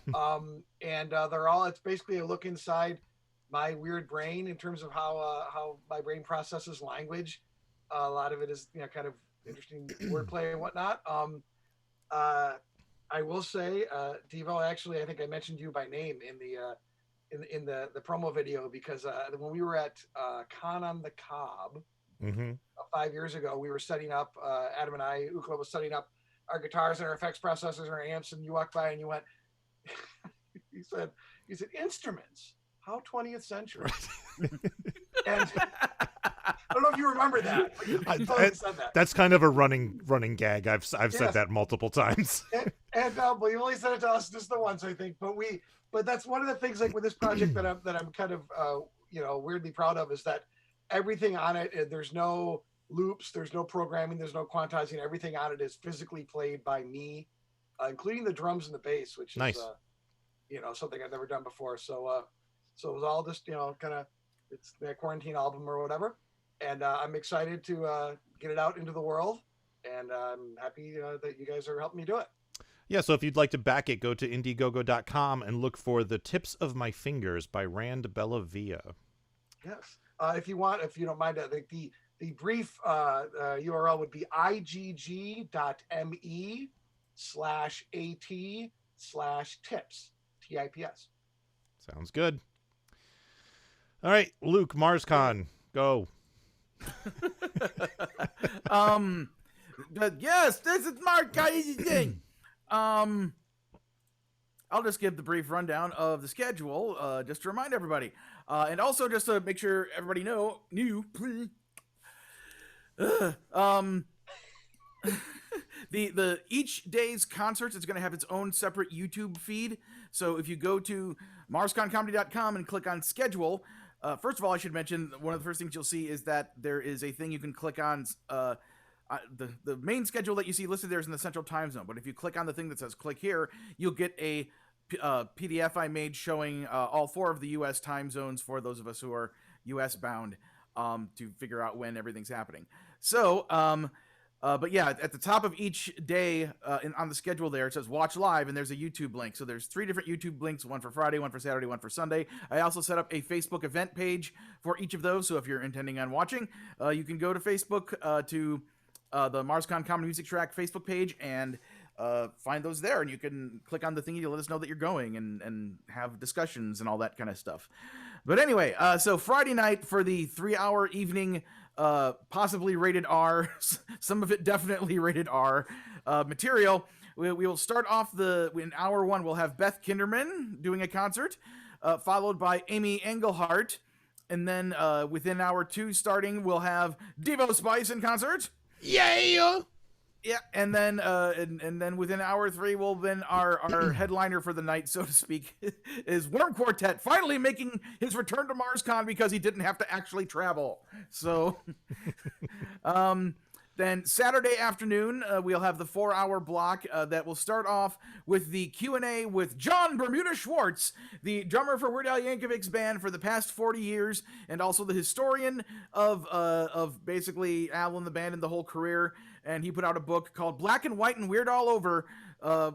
They're all. It's basically a look inside my weird brain in terms of how my brain processes language. A lot of it is kind of interesting wordplay and whatnot. I will say, Devo, actually, I think I mentioned you by name in the promo video because when we were at Con on the Cob 5 years ago, we were setting up, Adam and I, Ukla was setting up our guitars and our effects processors and our amps, and you walked by and you went, he said, instruments, how 20th century? And I don't know if you remember that. But you totally said that. That's kind of a running gag. I've said that multiple times. Well, you only said it to us just the once, I think. But that's one of the things, like with this project that I'm kind of weirdly proud of, is that everything on it, there's no loops, there's no programming, there's no quantizing. Everything on it is physically played by me, including the drums and the bass, which nice. Is something I've never done before. So it was all just kind of, it's the quarantine album or whatever. And I'm excited to get it out into the world, and I'm happy that you guys are helping me do it. Yeah, so if you'd like to back it, go to IndieGoGo.com and look for The Tips of My Fingers by Rand Bellavia. Yes. If you don't mind, the brief URL would be igg.me/at/tips, TIPS. Sounds good. All right, Luke, MarsCon, go. Yes, this is MarsCon. I'll just give the brief rundown of the schedule, just to remind everybody, and also just to make sure everybody the each day's concerts is going to have its own separate YouTube feed. So if you go to MarsConComedy.com and click on schedule, first of all, I should mention one of the first things you'll see is that there is a thing you can click on. The main schedule that you see listed there is in the Central Time Zone, but if you click on the thing that says click here, you'll get a PDF I made showing all 4 of the U.S. time zones for those of us who are U.S. bound to figure out when everything's happening. So, but yeah, at the top of each day on the schedule there, it says watch live, and there's a YouTube link. So there's 3 different YouTube links, one for Friday, one for Saturday, one for Sunday. I also set up a Facebook event page for each of those. So if you're intending on watching, you can go to Facebook to the MarsCon Comedy Music Track Facebook page and find those there, and you can click on the thingy to let us know that you're going and have discussions and all that kind of stuff. But anyway, so Friday night for the 3-hour evening, possibly rated R, some of it definitely rated R material. We will start off in hour 1, we'll have Beth Kinderman doing a concert, followed by Amy Engelhart, and then within hour 2 starting, we'll have Devo Spice in concert. Yeah, and then and then within hour 3, we'll then our headliner for the night, so to speak, is Worm Quartet, finally making his return to MarsCon because he didn't have to actually travel. So, then Saturday afternoon, we'll have the 4-hour block that will start off with the Q&A with John Bermuda Schwartz, the drummer for Weird Al Yankovic's band for the past 40 years, and also the historian of basically Al and the band and the whole career. And he put out a book called Black and White and Weird All Over,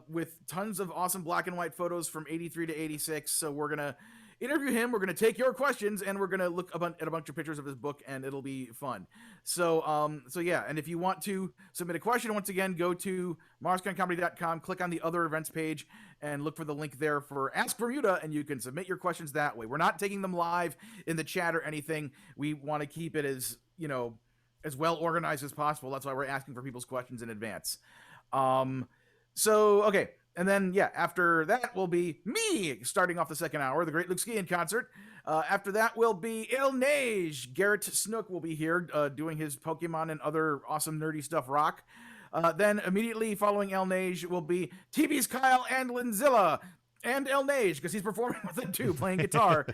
with tons of awesome black and white photos from 83 to 86. So we're gonna interview him. We're going to take your questions, and we're going to look at a bunch of pictures of his book, and it'll be fun. So yeah, and if you want to submit a question, once again, go to MarsConComedy.com, click on the other events page, and look for the link there for Ask Bermuda, and you can submit your questions that way. We're not taking them live in the chat or anything. We want to keep it as, as well organized as possible. That's why we're asking for people's questions in advance. Okay. And then, after that will be me starting off the second hour, the Great Luke Ski in concert. After that will be Il Neige. Garrett Snook will be here doing his Pokemon and other awesome nerdy stuff rock. Then immediately following Il Neige will be TV's Kyle and Linzilla and Il Neige, because he's performing with it too, playing guitar.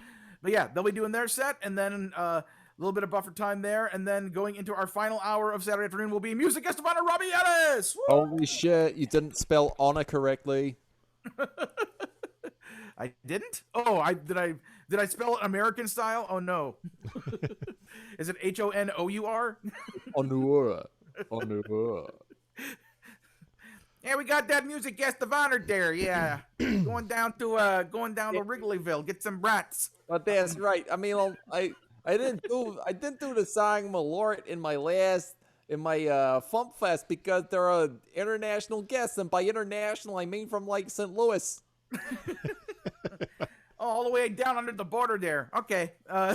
But yeah, they'll be doing their set, and then a little bit of buffer time there, and then going into our final hour of Saturday afternoon will be music guest of honor Robbie Ellis. Woo! Holy shit! You didn't spell honor correctly. I didn't. Oh, did I spell it American style? Oh no. Is it Honour? Honor. Honor. Yeah, we got that music guest of honor there. Yeah, going down to Wrigleyville, get some brats. But that's right. I mean, I didn't do the song Malort in my FuMPFest because there are international guests, and by international I mean from like St. Louis. All the way down under the border there. Okay.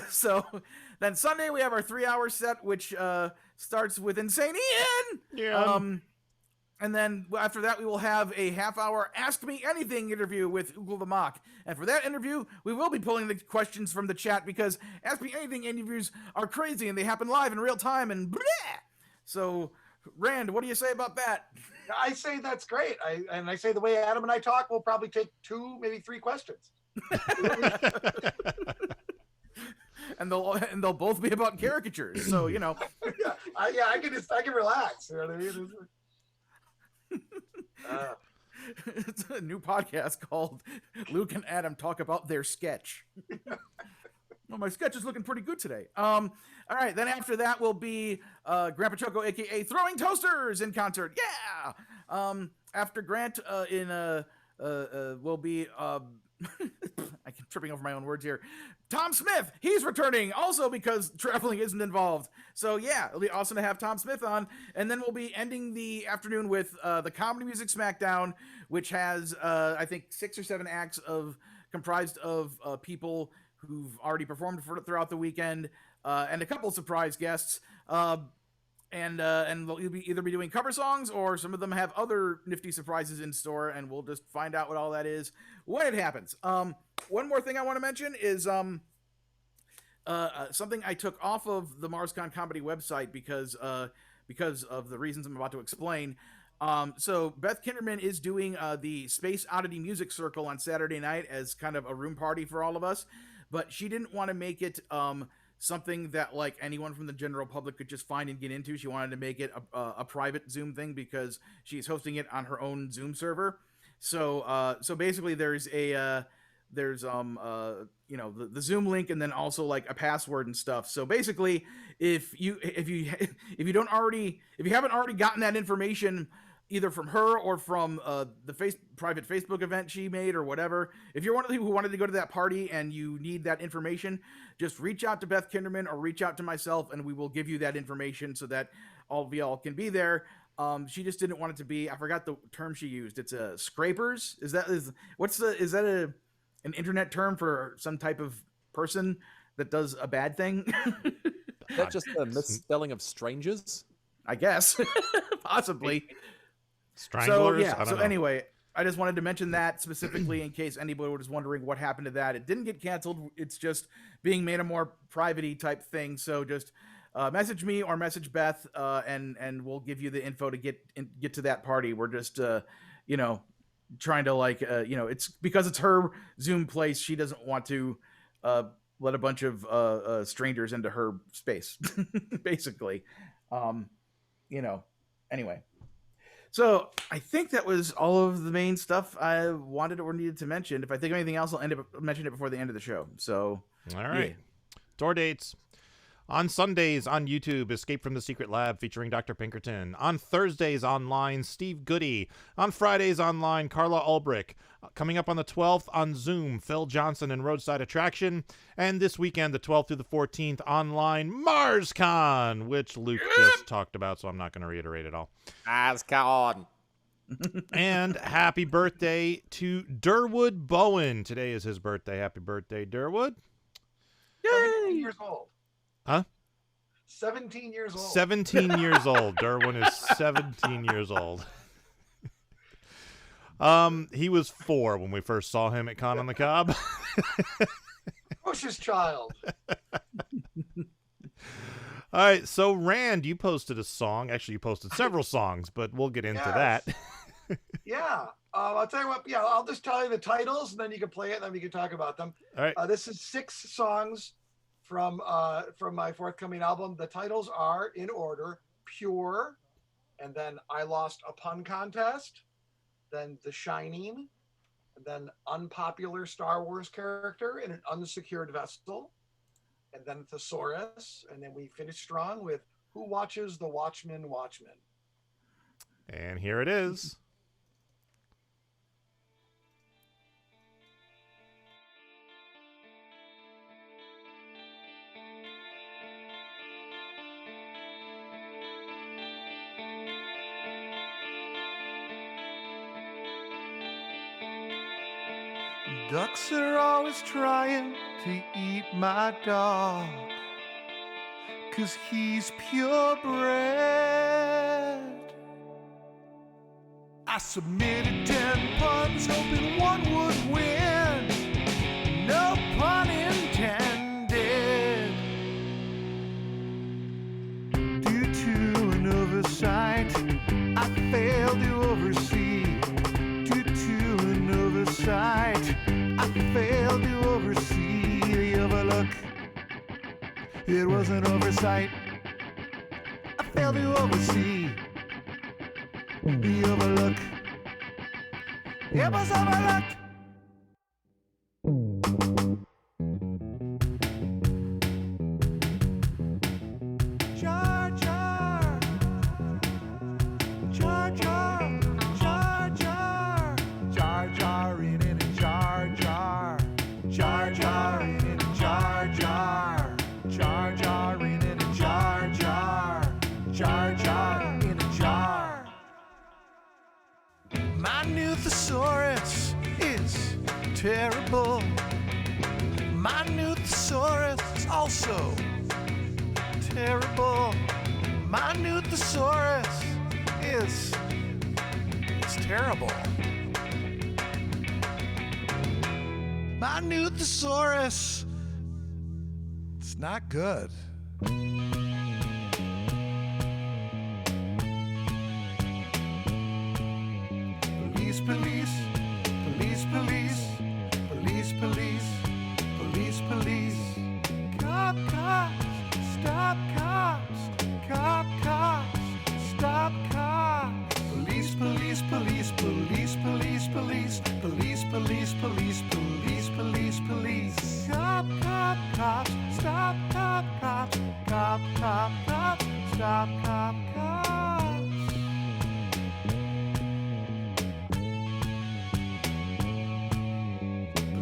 So then Sunday we have our 3-hour set, which starts with Insane Ian. Yeah. And then after that, we will have a half-hour Ask Me Anything interview with Google the Mock. And for that interview, we will be pulling the questions from the chat because Ask Me Anything interviews are crazy and they happen live in real time and bleh! So, Rand, what do you say about that? I say that's great. I say the way Adam and I talk, we'll probably take 2, maybe 3 questions. and they'll both be about caricatures. So, I can relax. You know what I mean? It's a new podcast called Luke and Adam Talk About Their Sketch. Well, my sketch is looking pretty good today. All right, then after that will be Grandpa Choco, aka Throwing Toasters, in concert. Yeah. After Grant will be I'm tripping over my own words here. Tom Smith, he's returning also because traveling isn't involved. So yeah, it'll be awesome to have Tom Smith on. And then we'll be ending the afternoon with the Comedy Music Smackdown, which has I think 6 or 7 acts comprised of people who've already performed throughout the weekend, and a couple surprise guests. And they'll either be doing cover songs, or some of them have other nifty surprises in store, and we'll just find out what all that is when it happens. One more thing I want to mention is something I took off of the MarsCon comedy website because of the reasons I'm about to explain. So Beth Kinderman is doing the Space Oddity Music Circle on Saturday night as kind of a room party for all of us, but she didn't want to make it something that like anyone from the general public could just find and get into. She wanted to make it a private Zoom thing because she's hosting it on her own Zoom server. So basically there's the Zoom link and then also like a password and stuff. So basically if you haven't already gotten that information either from her or from the private Facebook event she made or whatever, if you're one of the people who wanted to go to that party and you need that information, just reach out to Beth Kinderman or reach out to myself and we will give you that information so that all of y'all can be there. She just didn't want it to be, I forgot the term she used. It's scrapers. Is that an internet term for some type of person that does a bad thing? Is that just a misspelling of strangers? I guess. Possibly. Stranglers? So anyway, I just wanted to mention that specifically in case anybody was wondering what happened to that. It didn't get canceled. It's just being made a more private-y type thing. So just message me or message Beth, and we'll give you the info to get to that party. We're just, trying to it's because it's her Zoom place. She doesn't want to let a bunch of strangers into her space, basically. Anyway. So I think that was all of the main stuff I wanted or needed to mention. If I think of anything else, I'll mention it before the end of the show. So all right, tour dates. On Sundays on YouTube, Escape from the Secret Lab featuring Dr. Pinkerton. On Thursdays online, Steve Goody. On Fridays online, Carla Ulbrich. Coming up on the 12th on Zoom, Phil Johnson and Roadside Attraction. And this weekend, the 12th through the 14th, online, MarsCon, which Luke just talked about, so I'm not going to reiterate it all. MarsCon. And happy birthday to Derwood Bowen. Today is his birthday. Happy birthday, Derwood. 17 years old. Huh? 17 years old. 17 years old. Derwin is 17 years old. He was 4 when we first saw him at Con on the Cob. Bush's child. All right, so Rand, you posted a song. Actually, you posted several songs, but we'll get into that. Yeah. I'll tell you what. Yeah, I'll just tell you the titles, and then you can play it, and then we can talk about them. All right. This is 6 songs from my forthcoming album. The titles are in order: Pure, and then I Lost a Pun Contest, then The Shining, and then Unpopular Star Wars Character in an Unsecured Vessel, and then Thesaurus, and then we finish strong with Who Watches the Watchman Watchmen. And here it is. Ducks are always trying to eat my dog, 'cause he's purebred. I submitted 10 puns, hoping one would win. No pun intended. Due to an oversight, I failed to oversee. Due to an oversight, I failed to oversee the overlook. It was an oversight. I failed to oversee the overlook. It was overlooked. Jar Jar, Jar Jar, Jar Jar, Jar Jar in it and Jar Jar, Jar Jar in it and Jar Jar, Jar Jar in it and Jar Jar, Jar Jar in a jar. My new thesaurus is terrible. My new thesaurus is also terrible. My new thesaurus is terrible. My new thesaurus, it's not good. Police, police, police, police, police, police, police, police. Cop, cops, stop cops, cop, cops, stop cops. Police, police, police, police, police, police, police, police, police, police, police, police. Cop, cop, cops, stop cop, cops, cop, cop, cops, stop cop, cops.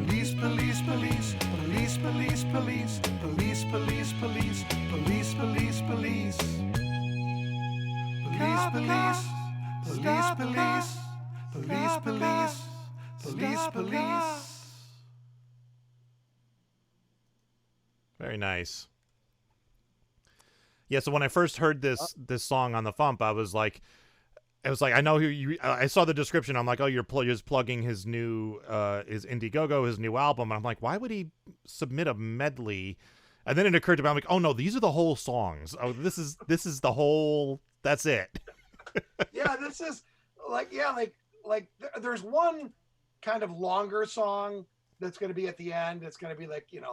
Police, police, police, police, police, police, police, police, police, police, police, police. Police, police, police, police, police, police, police, police. Very nice. Yeah, so when I first heard this song on the FuMP, I was like, I know you. I saw the description. I'm like, oh, you're just plugging his new, his IndieGoGo, his new album. And I'm like, why would he submit a medley? And then it occurred to me, I'm like, oh no, these are the whole songs. Oh, this is the whole. That's it. Yeah, this is like there's one kind of longer song that's going to be at the end. It's going to be like a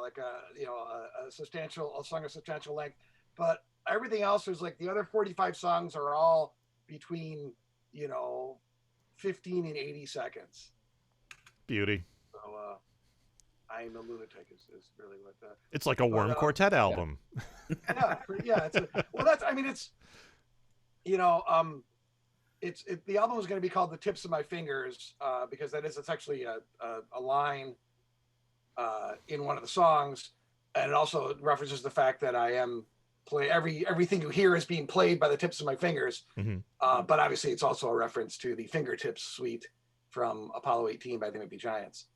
song of substantial length, but everything else is like the other 45 songs are all between 15 and 80 seconds. Beauty. So I'm a Lunatic is really what the. It's like a Worm Quartet album. Yeah. That's. I mean, it's. You know, the album is going to be called "The Tips of My Fingers" because it's actually a line in one of the songs, and it also references the fact that I am everything you hear is being played by the tips of my fingers. Mm-hmm. But obviously, it's also a reference to the Fingertips suite from Apollo 18 by the Wimpy Giants.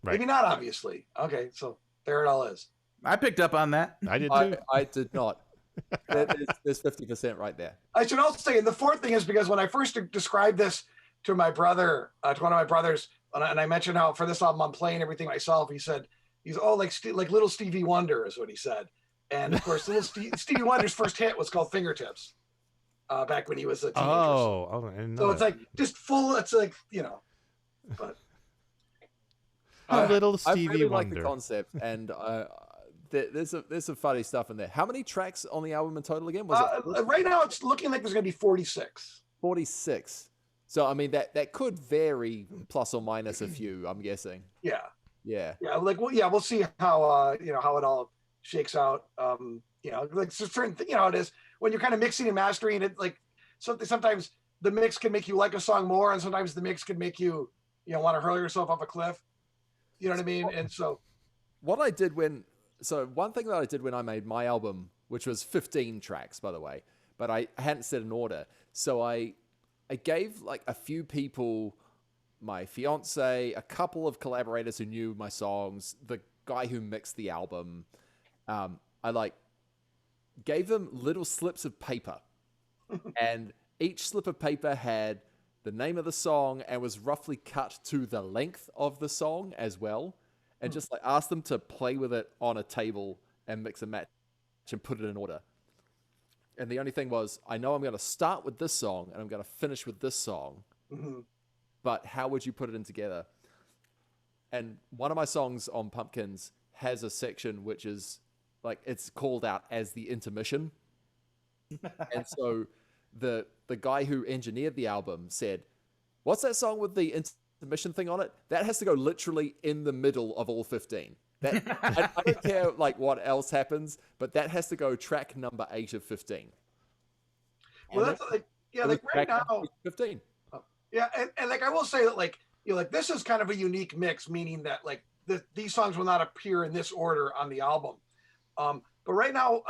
Right. Maybe not, obviously. Okay, so there it all is. I picked up on that. I did too. I did not. There's 50% right there. I should also say, and the fourth thing is because when I first described this to my brother, to one of my brothers, and I mentioned how for this album I'm playing everything myself, he said, like little Stevie Wonder is what he said. And of course, little Stevie Wonder's first hit was called Fingertips back when he was a teenager. So it's like just full, it's like, you know, but. Little Stevie I really Wonder. like the concept, and there's some funny stuff in there. How many tracks on the album in total again? Right now, it's looking like there's going to be 46. 46. So I mean that could vary plus or minus a few. I'm guessing. Yeah. We'll see how how it all shakes out. Like certain it is when you're kind of mixing and mastering it. Like sometimes the mix can make you like a song more, and sometimes the mix can make you want to hurl yourself off a cliff. You know what I mean? And so, one thing that I did when I made my album, which was 15 tracks, by the way, but I hadn't set an order. So I gave like a few people, my fiance, a couple of collaborators who knew my songs, the guy who mixed the album. I gave them little slips of paper, and each slip of paper had the name of the song and was roughly cut to the length of the song as well. And just asked them to play with it on a table and mix and match and put it in order. And the only thing was, I know I'm going to start with this song and I'm going to finish with this song, but how would you put it in together? And one of my songs on Pumpkins has a section which is it's called out as the intermission. And so the guy who engineered the album said, "What's that song with the intermission thing on it? That has to go literally in the middle of all 15. I don't care what else happens, but that has to go track number 8 of 15." Well, that's right now 15. Yeah, and I will say that this is kind of a unique mix, meaning that these songs will not appear in this order on the album. But right now,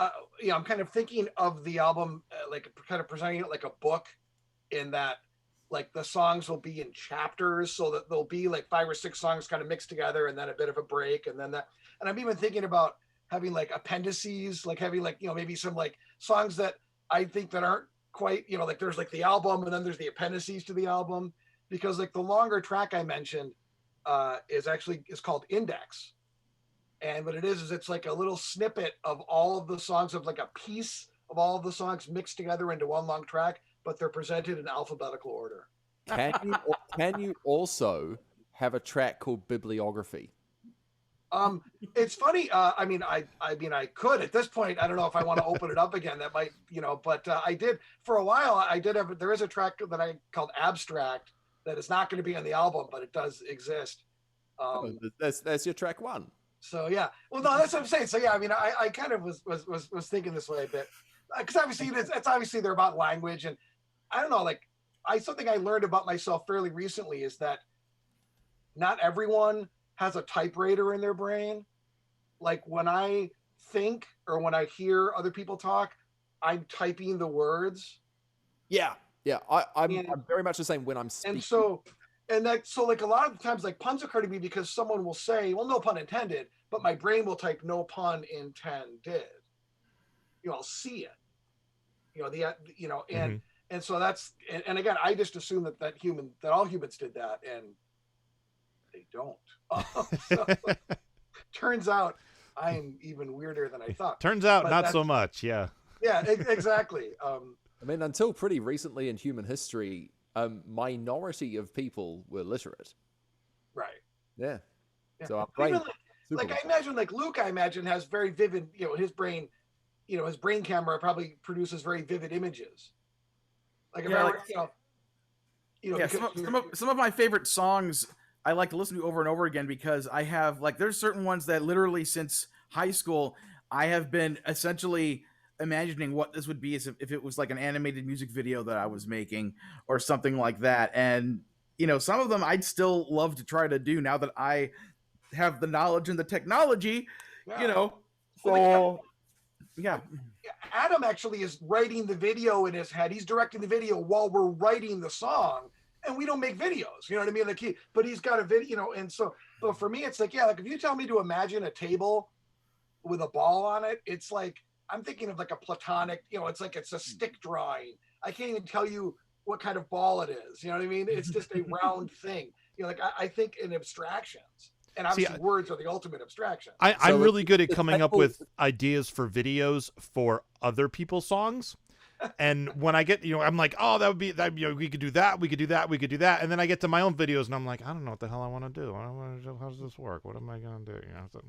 I'm kind of thinking of the album kind of presenting it like a book, in that the songs will be in chapters, so that there'll be 5 or 6 songs kind of mixed together, and then a bit of a break, and then that. And I'm even thinking about having appendices, having maybe some songs that I think that aren't quite there's the album, and then there's the appendices to the album, because the longer track I mentioned is called Index. And what it is it's a little snippet of all of the songs, of a piece of all of the songs mixed together into one long track, but they're presented in alphabetical order. Can you also have a track called Bibliography? It's funny. I could at this point. I don't know if I want to open it up again. That might, but I did for a while. There is a track that I called Abstract that is not going to be on the album, but it does exist. That's your track 1. So yeah, well, no, that's what I'm saying. So yeah, I kind of was thinking this way a bit, because obviously it's obviously they're about language, and I don't know, something I learned about myself fairly recently is that not everyone has a typewriter in their brain. When I think or when I hear other people talk, I'm typing the words. Yeah. I'm very much the same when I'm speaking. And so a lot of times puns occur to me because someone will say, well, no pun intended, but my brain will type no pun intended. I'll see it. And so that's, and again, I just assume that all humans did that, and they don't. So, turns out I'm even weirder than I thought. Turns out not so much. Yeah. Yeah, exactly. Until pretty recently in human history, a minority of people were literate. Right. Yeah. So I imagine Luke, has very vivid, his brain, his brain camera probably produces very vivid images. Some of my favorite songs I like to listen to over and over again because I have like there's certain ones that literally since high school I have been essentially imagining what this would be as if it was like an animated music video that I was making or something like that. And some of them I'd still love to try to do now that I have the knowledge and the technology. Yeah. So yeah. Adam actually is writing the video in his head. He's directing the video while we're writing the song, and we don't make videos. You know what I mean? Like but he's got a video, and so. But for me, it's like, yeah, like if you tell me to imagine a table with a ball on it, it's like I'm thinking of like a platonic. It's like it's a stick drawing. I can't even tell you what kind of ball it is. You know what I mean? It's just a round thing. Like I think in abstractions. And obviously, words are the ultimate abstraction. I'm really good at coming up with ideas for videos for other people's songs. And when I get, I'm like, oh, that would be that. We could do that. We could do that. We could do that. And then I get to my own videos, and I'm like, I don't know what the hell I want to do. How does this work? What am I gonna do? So,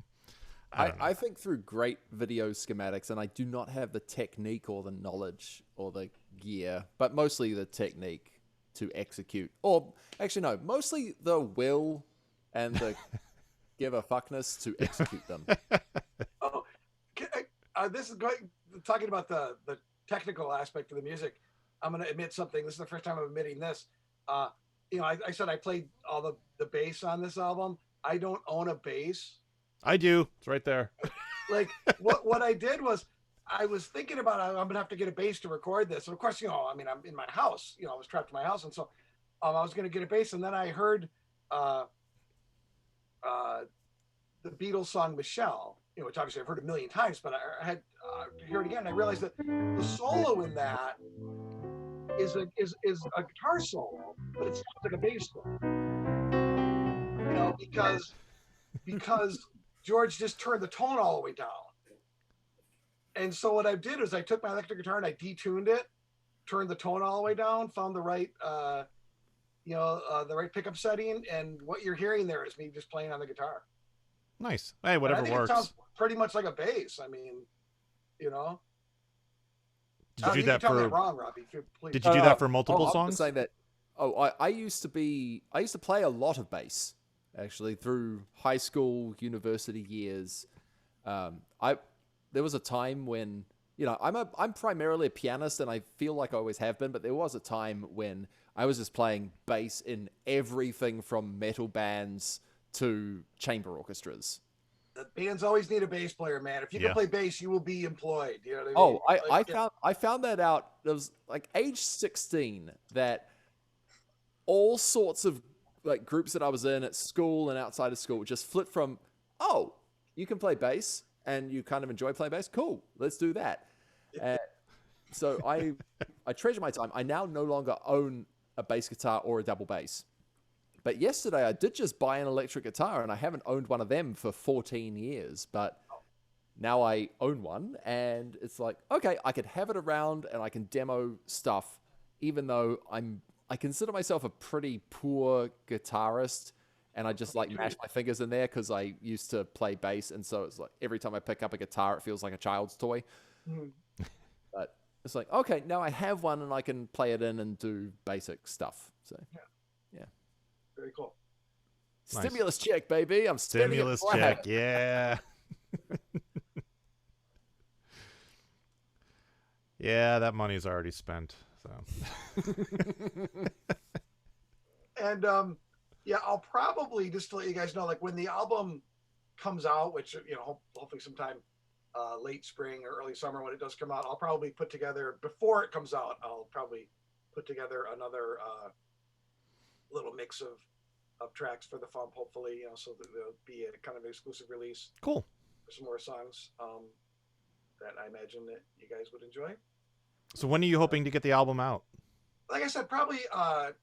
I think through great video schematics, and I do not have the technique or the knowledge or the gear, but mostly the technique to execute. Or actually, no, mostly the will and the give a fuckness to execute them. This is talking about the technical aspect of the music. I'm going to admit something. This is the first time I'm admitting this. I said I played all the bass on this album. I don't own a bass. I do. It's right there. Like what I did was I was thinking about I'm going to have to get a bass to record this. And of course, I'm in my house. I was trapped in my house, and so I was going to get a bass. And then I heard the Beatles song Michelle, which obviously I've heard a million times, but I had to hear it again. And I realized that the solo in that is a guitar solo, but it sounds like a bass solo. Because George just turned the tone all the way down. And so what I did is I took my electric guitar and I detuned it, turned the tone all the way down, found the right the right pickup setting, and what you're hearing there is me just playing on the guitar. Nice. Hey, whatever works. It sounds pretty much like a bass. I mean, Did you do that for? Wrong, Robbie. Please. Did you do that for multiple I'm songs? saying that. I used to play a lot of bass actually through high school, university years. There was a time when I'm primarily a pianist, and I feel like I always have been. But there was a time when I was just playing bass in everything from metal bands to chamber orchestras. The bands always need a bass player, man. If you can play bass, you will be employed. You know what I mean? I found that out. It was like age 16 that all sorts of like groups that I was in at school and outside of school just flipped from, oh, you can play bass and you kind of enjoy playing bass. Cool, let's do that. So I treasure my time. I now no longer own a bass guitar or a double bass. But yesterday I did just buy an electric guitar, and I haven't owned one of them for 14 years. But now I own one, and it's like, okay, I could have it around and I can demo stuff, even though I consider myself a pretty poor guitarist, and I just like mash my fingers in there because I used to play bass, and so it's like every time I pick up a guitar, it feels like a child's toy. But it's like, okay, now I have one and I can play it in and do basic stuff. So yeah. Very cool. Nice. Stimulus check, baby. I'm Stimulus check. Yeah. Yeah, that money's already spent. So. And I'll probably just to let you guys know, like when the album comes out, which hopefully sometime late spring or early summer when it does come out, I'll probably put together before it comes out. I'll probably put together another little mix of tracks for the FuMP, hopefully, so that there'll be a kind of exclusive release. Cool. For some more songs that I imagine that you guys would enjoy. So when are you hoping to get the album out? Like I said, probably, I'm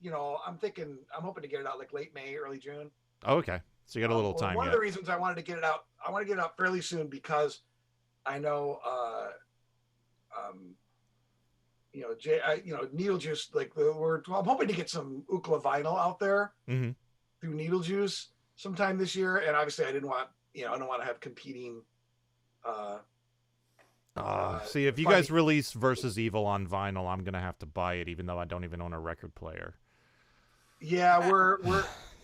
hoping to get it out like late May, early June. Oh, okay. So you got a little time One yet. of the reasons I wanted to get it out, fairly soon because I know, Needle Juice, like I'm hoping to get some Ookla vinyl out there through Needle Juice sometime this year. And obviously I don't want to have competing. See, if you guys release Versus Evil on vinyl, I'm going to have to buy it, even though I don't even own a record player. Yeah, we're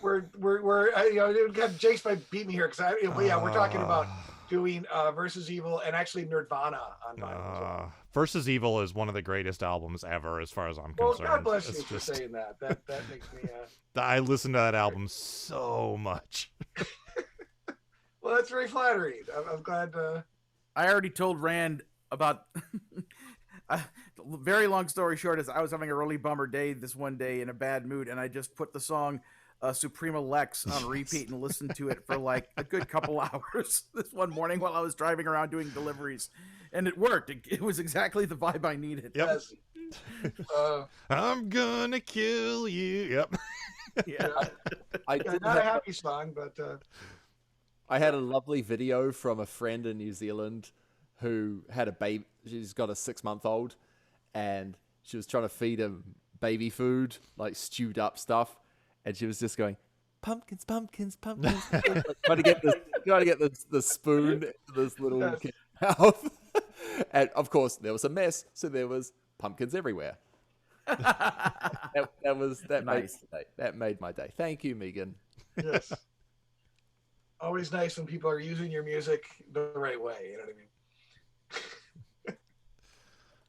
it got Jace might beat me here because we're talking about doing Versus Evil and actually Nirvana on vinyl as well. Versus Evil is one of the greatest albums ever, as far as I'm Well, concerned. God bless It's you for saying that. That makes me. I listen to that album so much. Well, that's very flattering. I'm glad. I already told Rand about. Very long story short is I was having a really bummer day this one day in a bad mood, and I just put the song Suprema Lex on repeat and listened to it for like a good couple hours this one morning while I was driving around doing deliveries, and it worked. It was exactly the vibe I needed. Yep. I'm gonna kill you. Yep. Yeah. Not a happy song, but I had a lovely video from a friend in New Zealand who had a baby. She's got a 6-month-old, and she was trying to feed him baby food, like stewed up stuff, and she was just going, pumpkins, pumpkins, pumpkins, trying to get the spoon into this little kid's mouth. And of course, there was a mess, so there was pumpkins everywhere. that Nice. made my day. Thank you, Megan. yes. Always nice when people are using your music the right way. You know what I mean?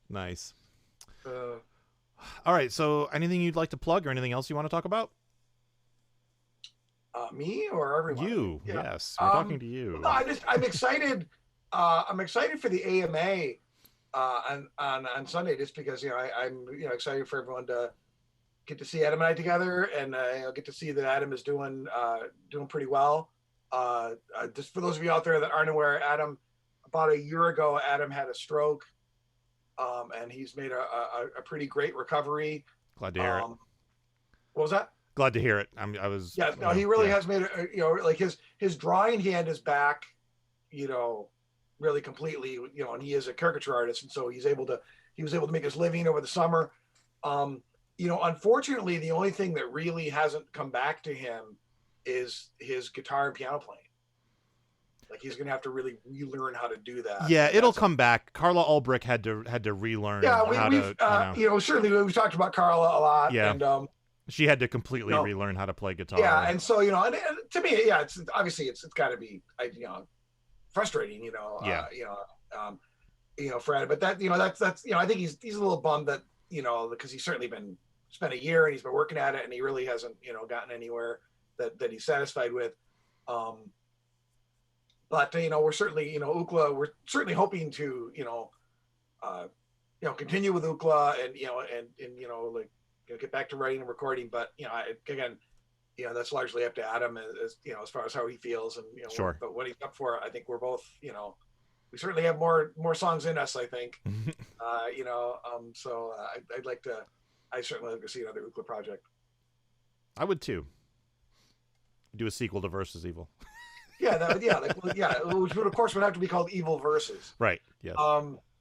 Nice. All right. So, anything you'd like to plug, or anything else you want to talk about? Me or everyone? You. Yeah. Yes, we're talking to you. No, I'm excited. I'm excited for the AMA on Sunday, just because I'm excited for everyone to get to see Adam and I together, and get to see that Adam is doing pretty well. Just for those of you out there that aren't aware, Adam, about a year ago, Adam had a stroke, and he's made a pretty great recovery. Glad to hear it. What was that? Glad to hear it. Yeah, no, he really has made like his drawing hand is back, really completely, and he is a caricature artist, and so he was able to make his living over the summer. Unfortunately, the only thing that really hasn't come back to him is his guitar and piano playing. Like, he's gonna have to really relearn how to do that. Yeah, it'll come back. Carla Ulbrich had to relearn. Certainly we've talked about Carla a lot. Yeah. And she had to completely relearn how to play guitar. yeah, and so and to me, yeah, it's obviously it's got to be frustrating, for Adam. But that's I think he's a little bummed that because he's certainly spent a year and he's been working at it, and he really hasn't gotten anywhere that he's satisfied with. But we're certainly UCLA, we're certainly hoping to continue with UCLA and get back to writing and recording. But again, that's largely up to Adam as far as how he feels, and Sure. But what he's up for, I think we're both we certainly have more songs in us, I think. So I certainly like to see another UCLA project. I would too. Do a sequel to Versus Evil. Which would of course would have to be called Evil Versus. Right. Yes.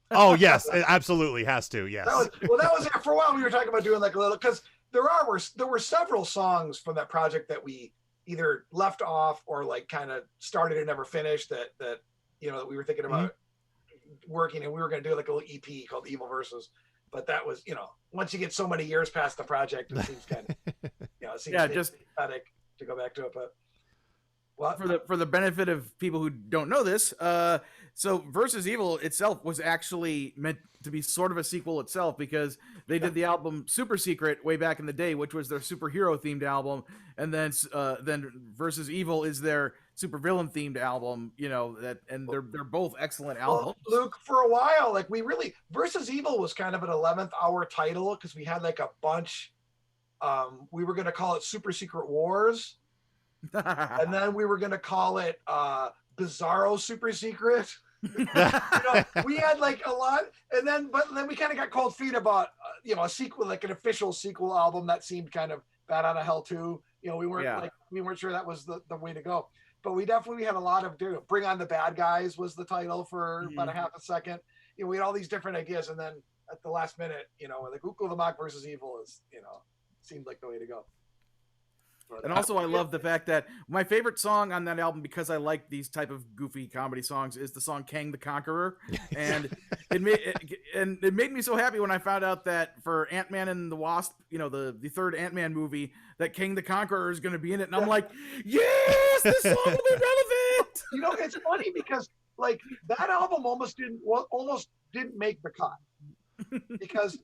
Oh yes, it absolutely has to. Yes. That was for a while. We were talking about doing like a little, because there were several songs from that project that we either left off or like kind of started and never finished that that we were thinking about working, and we were going to do like a little EP called Evil Versus. But that was once you get so many years past the project, it seems kind of just pathetic to go back to it, but. For the benefit of people who don't know this, so Versus Evil itself was actually meant to be sort of a sequel itself, because they did the album Super Secret way back in the day, which was their superhero themed album, and then Versus Evil is their supervillain themed album. And they're both excellent albums. Well, Luke, for a while, like Versus Evil was kind of an 11th hour title, because we had like a bunch. We were going to call it Super Secret Wars. And then we were going to call it Bizarro Super Secret. We had like a lot, but then we kind of got cold feet about a sequel, like an official sequel album that seemed kind of bad out of hell too. We weren't sure that was the way to go. But we definitely had a lot of Bring On the Bad Guys was the title for about a half a second. We had all these different ideas, and then at the last minute, like UCLA the Mock Versus Evil is seemed like the way to go. And also, I love the fact that my favorite song on that album, because I like these type of goofy comedy songs, is the song "Kang the Conqueror," and it made me so happy when I found out that for Ant-Man and the Wasp, the third Ant-Man movie, that Kang the Conqueror is going to be in it, and I'm like, yes, this song will be relevant. It's funny because like that album almost didn't make the cut because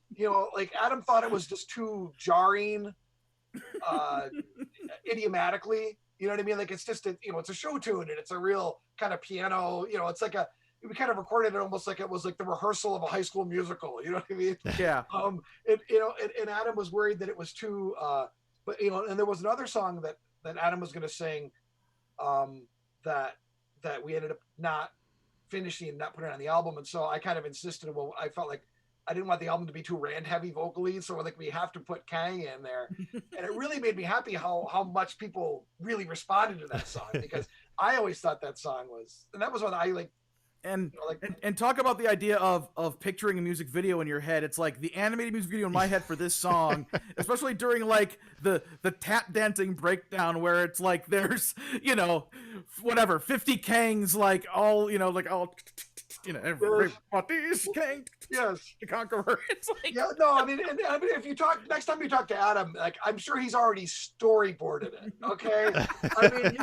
like Adam thought it was just too jarring. Idiomatically, you know what I mean? Like it's just it's a show tune and it's a real kind of piano, it's like we kind of recorded it almost like it was like the rehearsal of a high school musical, you know what I mean? Yeah. And Adam was worried that it was too but and there was another song that Adam was going to sing that we ended up not finishing and not putting on the album, and so I kind of insisted. Well, I felt like I didn't want the album to be too Rand heavy vocally, so like we have to put Kang in there. And it really made me happy how much people really responded to that song, because I always thought that song was, and that was one I like. And talk about the idea of picturing a music video in your head. It's like the animated music video in my head for this song, especially during like the tap dancing breakdown where it's like there's 50 Kangs like all everybody's Kang. Yes, the Conqueror. It's like I mean if you talk next time you talk to Adam, like I'm sure he's already storyboarded it. Okay, I mean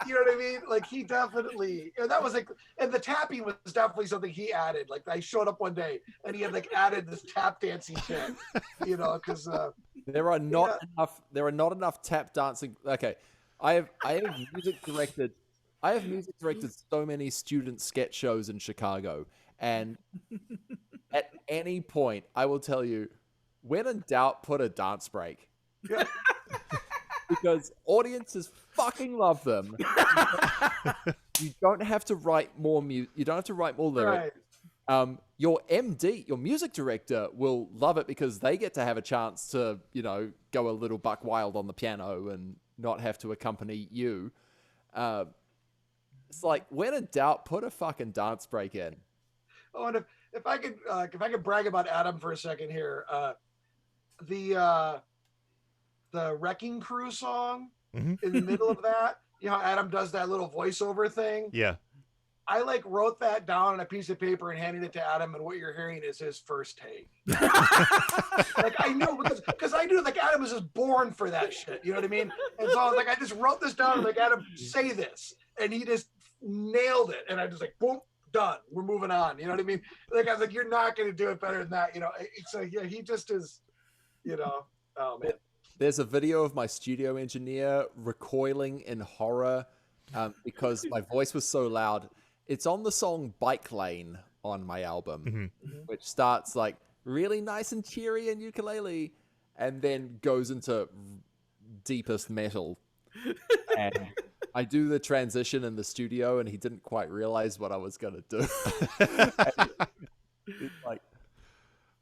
you know what I mean? Like he definitely that was like, and the tapping was definitely something he added. Like I showed up one day and he had like added this tap dancing shit, because there are not enough tap dancing. Okay, I have music directed so many student sketch shows in Chicago, and at any point I will tell you, when in doubt, put a dance break. Because audiences fucking love them. You don't have to write more music. You don't have to write more lyrics. Right. Your MD, your music director, will love it because they get to have a chance to, go a little buck wild on the piano and not have to accompany you. It's like, when in doubt, put a fucking dance break in. Oh, and if I could brag about Adam for a second here, the Wrecking Crew song in the middle of that, how Adam does that little voiceover thing. Yeah. I wrote that down on a piece of paper and handed it to Adam, and what you're hearing is his first take. I knew because I knew Adam was just born for that shit. You know what I mean? And so I was I just wrote this down, Adam, say this, and he just nailed it. And I just boom, done. We're moving on. You know what I mean? I was you're not going to do it better than that. So yeah, he just is. Oh man. There's a video of my studio engineer recoiling in horror because my voice was so loud. It's on the song Bike Lane on my album, which starts really nice and cheery and ukulele, and then goes into deepest metal. And I do the transition in the studio, and he didn't quite realize what I was going to do.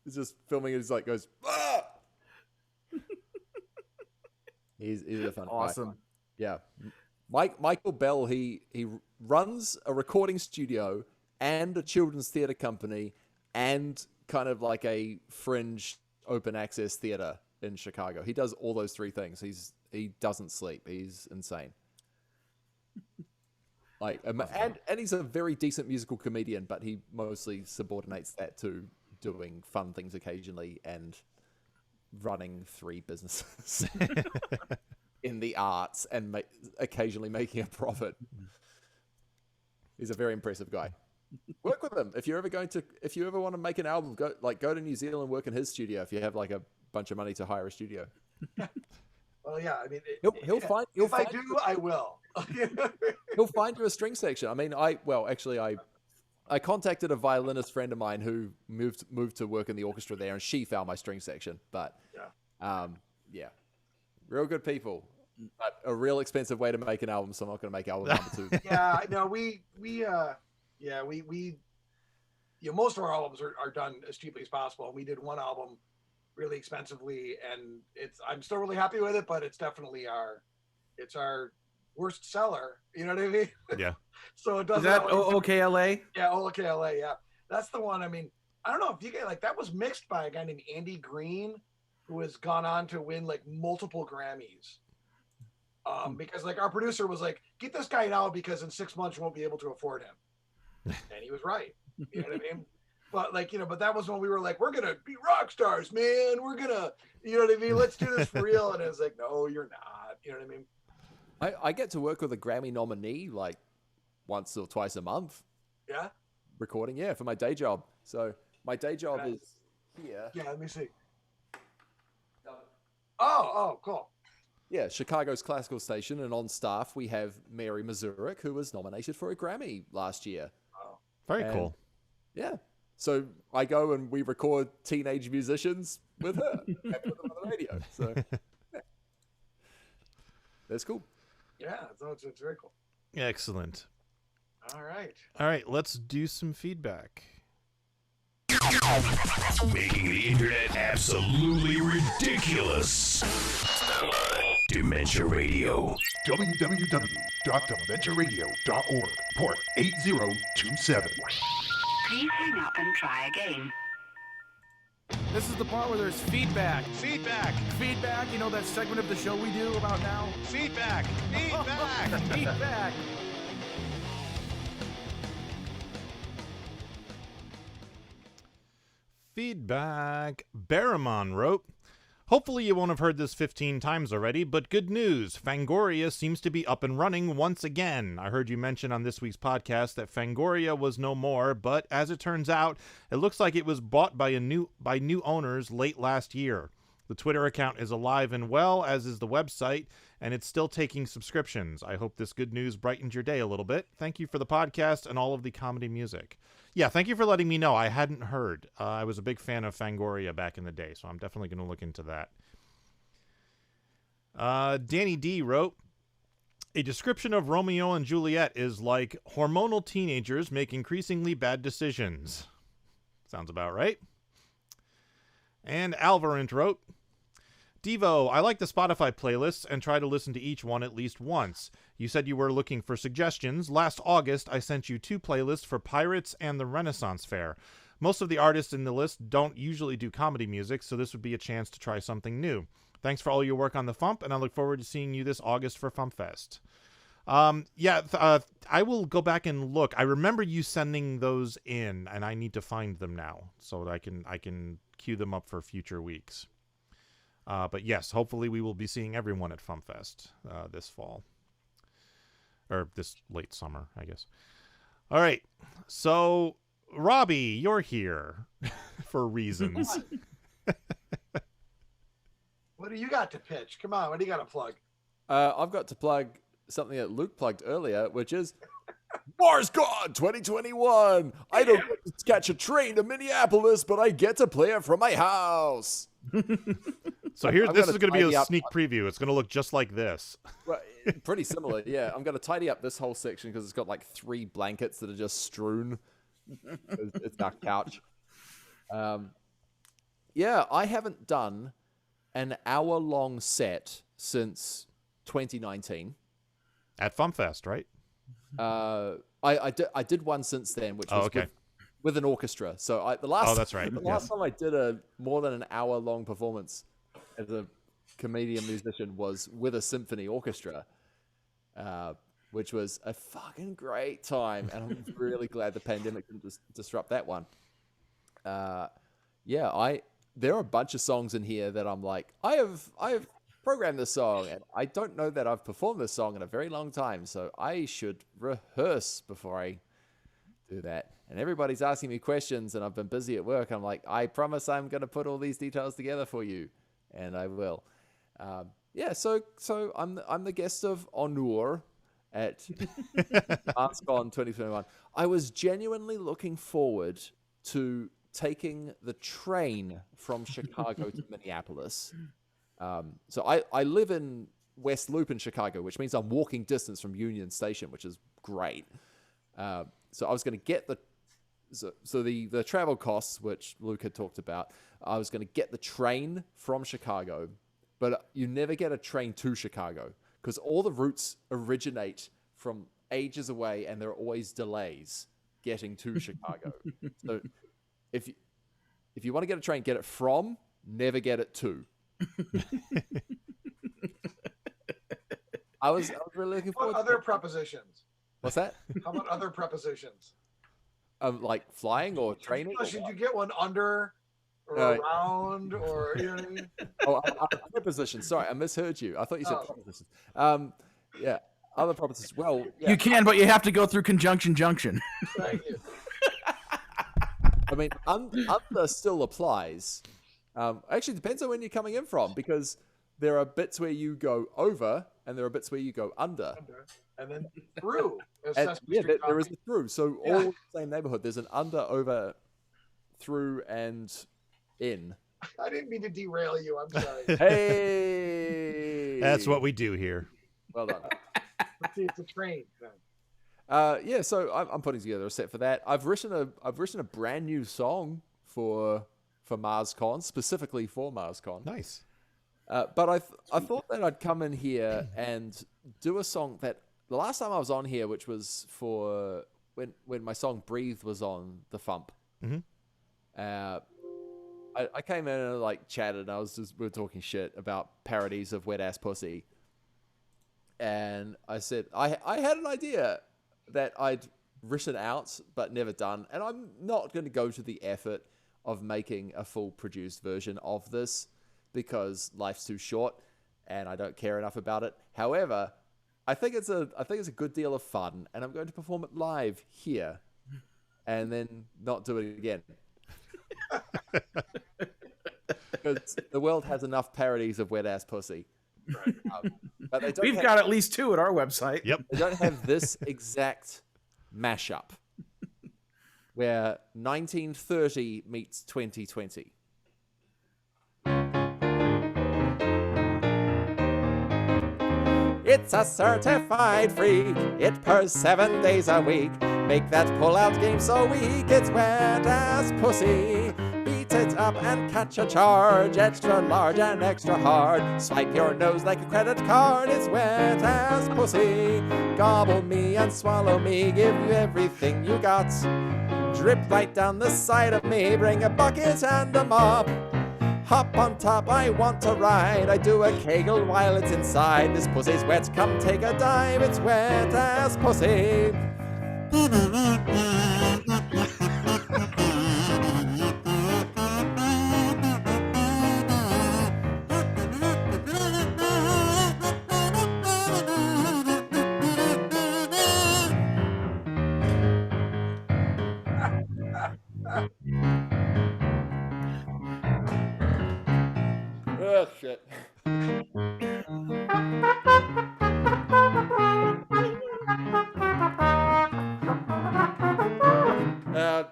He's just filming it. He's goes, ah! He's a fun awesome guy. Yeah. Michael Bell, he runs a recording studio and a children's theater company and kind of like a fringe open access theater in Chicago. He does all those three things. He doesn't sleep. He's insane. And he's a very decent musical comedian, but he mostly subordinates that to doing fun things occasionally and running 3 businesses in the arts and occasionally making a profit. He's a very impressive guy. Work with him if you ever want to make an album. Go to New Zealand, work in his studio if you have a bunch of money to hire a studio. Well, yeah, I mean, I will. He'll find you a string section. I mean, I contacted a violinist friend of mine who moved to work in the orchestra there, and she found my string section. But real good people, but a real expensive way to make an album. So I'm not going to make album number 2. Yeah, no, we most of our albums are done as cheaply as possible. We did one album really expensively, and I'm still really happy with it, but it's definitely our worst seller. You know what I mean? Yeah. So it doesn't. Is that OKLA? Yeah, OKLA. Yeah, that's the one. I mean, I don't know if you get that was mixed by a guy named Andy Green, who has gone on to win multiple Grammys. because like our producer was like, get this guy now because in 6 months you won't be able to afford him. And he was right. You know what I mean? But like, but that was when we were like, we're going to be rock stars, man. We're going to, you know what I mean? Let's do this for real. And it was like, no, you're not. You know what I mean? I get to work with a Grammy nominee like once or twice a month. Yeah. Recording, yeah, for my day job. So my day job is here. Yeah, let me see. Oh, cool. Yeah, Chicago's classical station, and on staff we have Mary Mazurek, who was nominated for a Grammy last year. Oh. Very cool. Yeah. So I go and we record teenage musicians with her and put them on the radio. So yeah. That's cool. Yeah, it's very cool. Excellent. All right. All right, let's do some feedback. Making the internet absolutely ridiculous. Dementia Radio. www.dementiaradio.org. Port 8027. Please hang up and try again. This is the part where there's feedback. Feedback. Feedback, you know that segment of the show we do about now? Feedback. Feedback. Feedback. Feedback. Baramon wrote, hopefully you won't have heard this 15 times already, but good news. Fangoria seems to be up and running once again. I heard you mention on this week's podcast that Fangoria was no more, but as it turns out, it looks like it was bought by new owners late last year. The Twitter account is alive and well, as is the website, and it's still taking subscriptions. I hope this good news brightened your day a little bit. Thank you for the podcast and all of the comedy music. Yeah, thank you for letting me know. I hadn't heard. I was a big fan of Fangoria back in the day, so I'm definitely going to look into that. Danny D wrote, a description of Romeo and Juliet is like hormonal teenagers make increasingly bad decisions. Sounds about right. And Alvarant wrote, Devo, I like the Spotify playlists and try to listen to each one at least once. You said you were looking for suggestions. Last August, I sent you 2 playlists for Pirates and the Renaissance Fair. Most of the artists in the list don't usually do comedy music, so this would be a chance to try something new. Thanks for all your work on the Fump, and I look forward to seeing you this August for FuMPFest. I will go back and look. I remember you sending those in, and I need to find them now so that I can queue them up for future weeks. But yes, hopefully we will be seeing everyone at FuMPFest this fall. Or this late summer, I guess. All right. So, Robbie, you're here for reasons. What do you got to pitch? Come on, what do you got to plug? I've got to plug something that Luke plugged earlier, which is MarsCon 2021. I don't get to catch a train to Minneapolis, but I get to play it from my house. So this is going to be a sneak preview. It's going to look just like this. Well, pretty similar, yeah. I'm going to tidy up this whole section because it's got like 3 blankets that are just strewn. It's our couch. Yeah, I haven't done an hour-long set since 2019. At FuMPFest, right? I did one since then, which was with an orchestra. So the last that's right. The last time I did a more than an hour-long performance as a comedian musician was with a symphony orchestra, which was a fucking great time, and I'm really glad the pandemic didn't disrupt that one. There are a bunch of songs in here that I'm like, I have programmed this song, and I don't know that I've performed this song in a very long time, so I should rehearse before I do that. And everybody's asking me questions, and I've been busy at work. I'm like, I promise I'm going to put all these details together for you, and I will. So I'm the guest of honor at MarsCon 2021. I was genuinely looking forward to taking the train from Chicago to Minneapolis. So I live in West Loop in Chicago, which means I'm walking distance from Union Station, which is great. So I was going to get the travel costs, which Luke had talked about. I was going to get the train from Chicago, but you never get a train to Chicago because all the routes originate from ages away, and there are always delays getting to Chicago. So if you want to get a train, get it from, never get it to. I was really looking forward. What other prepositions? What's that? How about other prepositions? Like flying or training? Should you get one under or around or you know what I mean? Oh, prepositions. Sorry, I misheard you. I thought you said prepositions. Yeah, other prepositions. Well, yeah. You can, but you have to go through conjunction junction. Thank you. I mean, under still applies. Actually, depends on when you're coming in from, because there are bits where you go over and there are bits where you go under. And then through. There is a through. So all in the same neighborhood. There's an under, over, through, and in. I didn't mean to derail you. I'm sorry. Hey, That's what we do here. Well done. Let's see, it's a train. Yeah. So I'm putting together a set for that. I've written a brand new song for MarsCon, specifically for MarsCon. Nice. But I thought that I'd come in here and do a song that the last time I was on here, which was for when my song "Breathe" was on the FuMP. Mm-hmm. I came in and like chatted, and we were talking shit about parodies of Wet Ass Pussy, and I said I had an idea that I'd written out but never done, and I'm not going to go to the effort of making a full produced version of this because life's too short and I don't care enough about it. However, I think it's a good deal of fun, and I'm going to perform it live here and then not do it again. Because the world has enough parodies of Wet Ass Pussy. Right. But they don't We've got at least 2 at our website. Yep. They don't have this exact mashup where 1930 meets 2020. It's a certified freak. It purrs 7 days a week. Make that pull-out game so weak. It's Wet Ass Pussy. Beat it up and catch a charge. Extra large and extra hard. Swipe your nose like a credit card. It's Wet Ass Pussy. Gobble me and swallow me. Give you everything you got. Drip right down the side of me. Bring a bucket and a mop. Hop on top, I want to ride. I do a kegel while it's inside. This pussy's wet, come take a dive. It's Wet Ass Pussy. Oh, shit.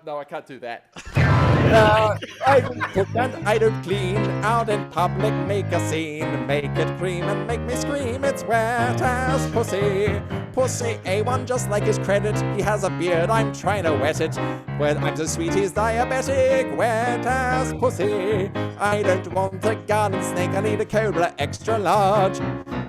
No, I can't do that. I don't cook and I don't clean. Out in public, make a scene. Make it cream and make me scream. It's Wet Ass Pussy. Pussy A1 just like his credit. He has a beard, I'm trying to wet it. When I'm so sweet, he's diabetic. Wet Ass Pussy. I don't want a garden snake, I need a Cobra extra large.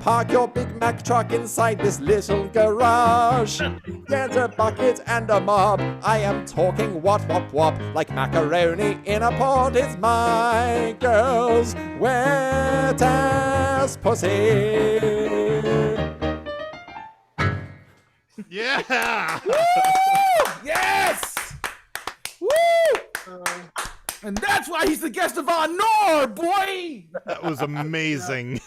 Park your Big Mac truck inside this little garage. Get a bucket and a mop. I am talking wop wop wop. Like macaroni in a pot. It's my girl's Wet Ass Pussy. Yeah. Woo! Yes! Woo! And that's why he's the guest of honor, boy! That was amazing.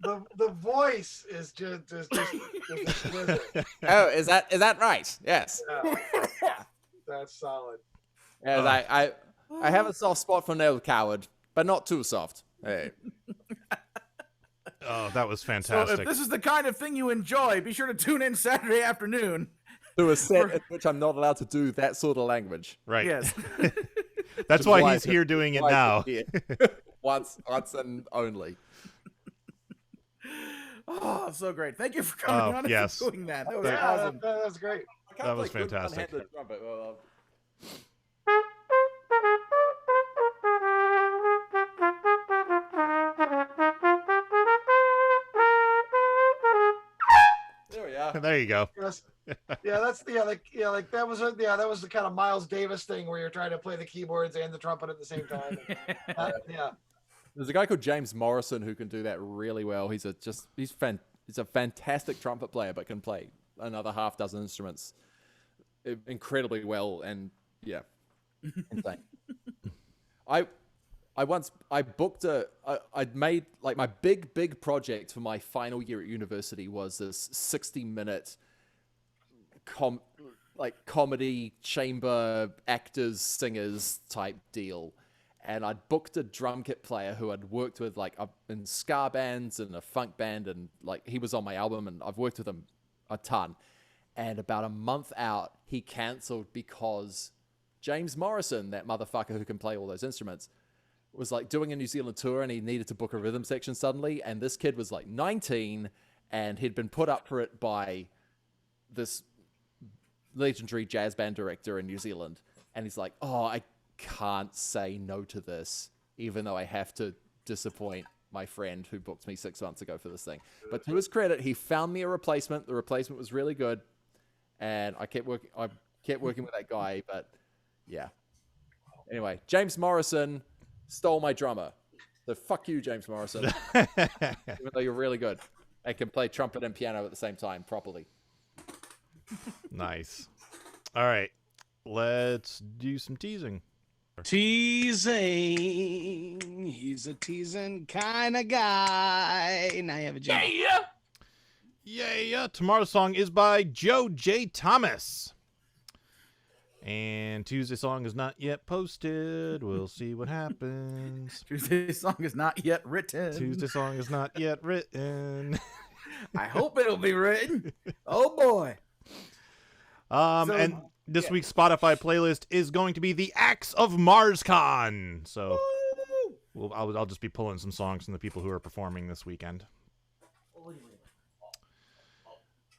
The voice is just exquisite. Oh, is that right? Yes. Yeah. That's solid. Yes, I have a soft spot for an old coward, but not too soft. Hey. Oh, that was So fantastic. if this is the kind of thing you enjoy, be sure to tune in Saturday afternoon. To a set in which I'm not allowed to do that sort of language. Right. Yes. That's why he's here doing it now. Once and only. Oh, so great. Thank you for coming on yes. and doing that. That was Yeah, awesome. that was great. That was fantastic. There we are. There you go. Yes. Yeah, that was the kind of Miles Davis thing where you're trying to play the keyboards and the trumpet at the same time. Yeah. There's a guy called James Morrison who can do that really well. He's a fantastic trumpet player, but can play another half dozen instruments incredibly well. And yeah, insane. I I'd made like my big project for my final year at university was this 60-minute comedy chamber actors singers type deal. And I'd booked a drum kit player who I'd worked with like in ska bands and a funk band, and like he was on my album, and I've worked with him a ton. And about a month out, he cancelled because James Morrison, that motherfucker who can play all those instruments, was like doing a New Zealand tour, and he needed to book a rhythm section suddenly. And this kid was like 19, and he'd been put up for it by this legendary jazz band director in New Zealand. And he's like, oh, I can't say no to this, even though I have to disappoint my friend who booked me 6 months ago for this thing. But to his credit, he found me a replacement. The replacement was really good, and I kept working with that guy. But yeah, anyway, James Morrison stole my drummer, so fuck you, James Morrison. Even though you're really good, I can play trumpet and piano at the same time properly. Nice. All right, let's do some teasing. Teasing. He's a teasing kind of guy. Now you have a job. Yeah. Tomorrow's song is by Joe J. Thomas. And Tuesday's song is not yet posted. We'll see what happens. Tuesday's song is not yet written. Tuesday's song is not yet written. I hope it'll be written. Oh, boy. And this week's Spotify playlist is going to be the Acts of MarsCon. So I'll just be pulling some songs from the people who are performing this weekend.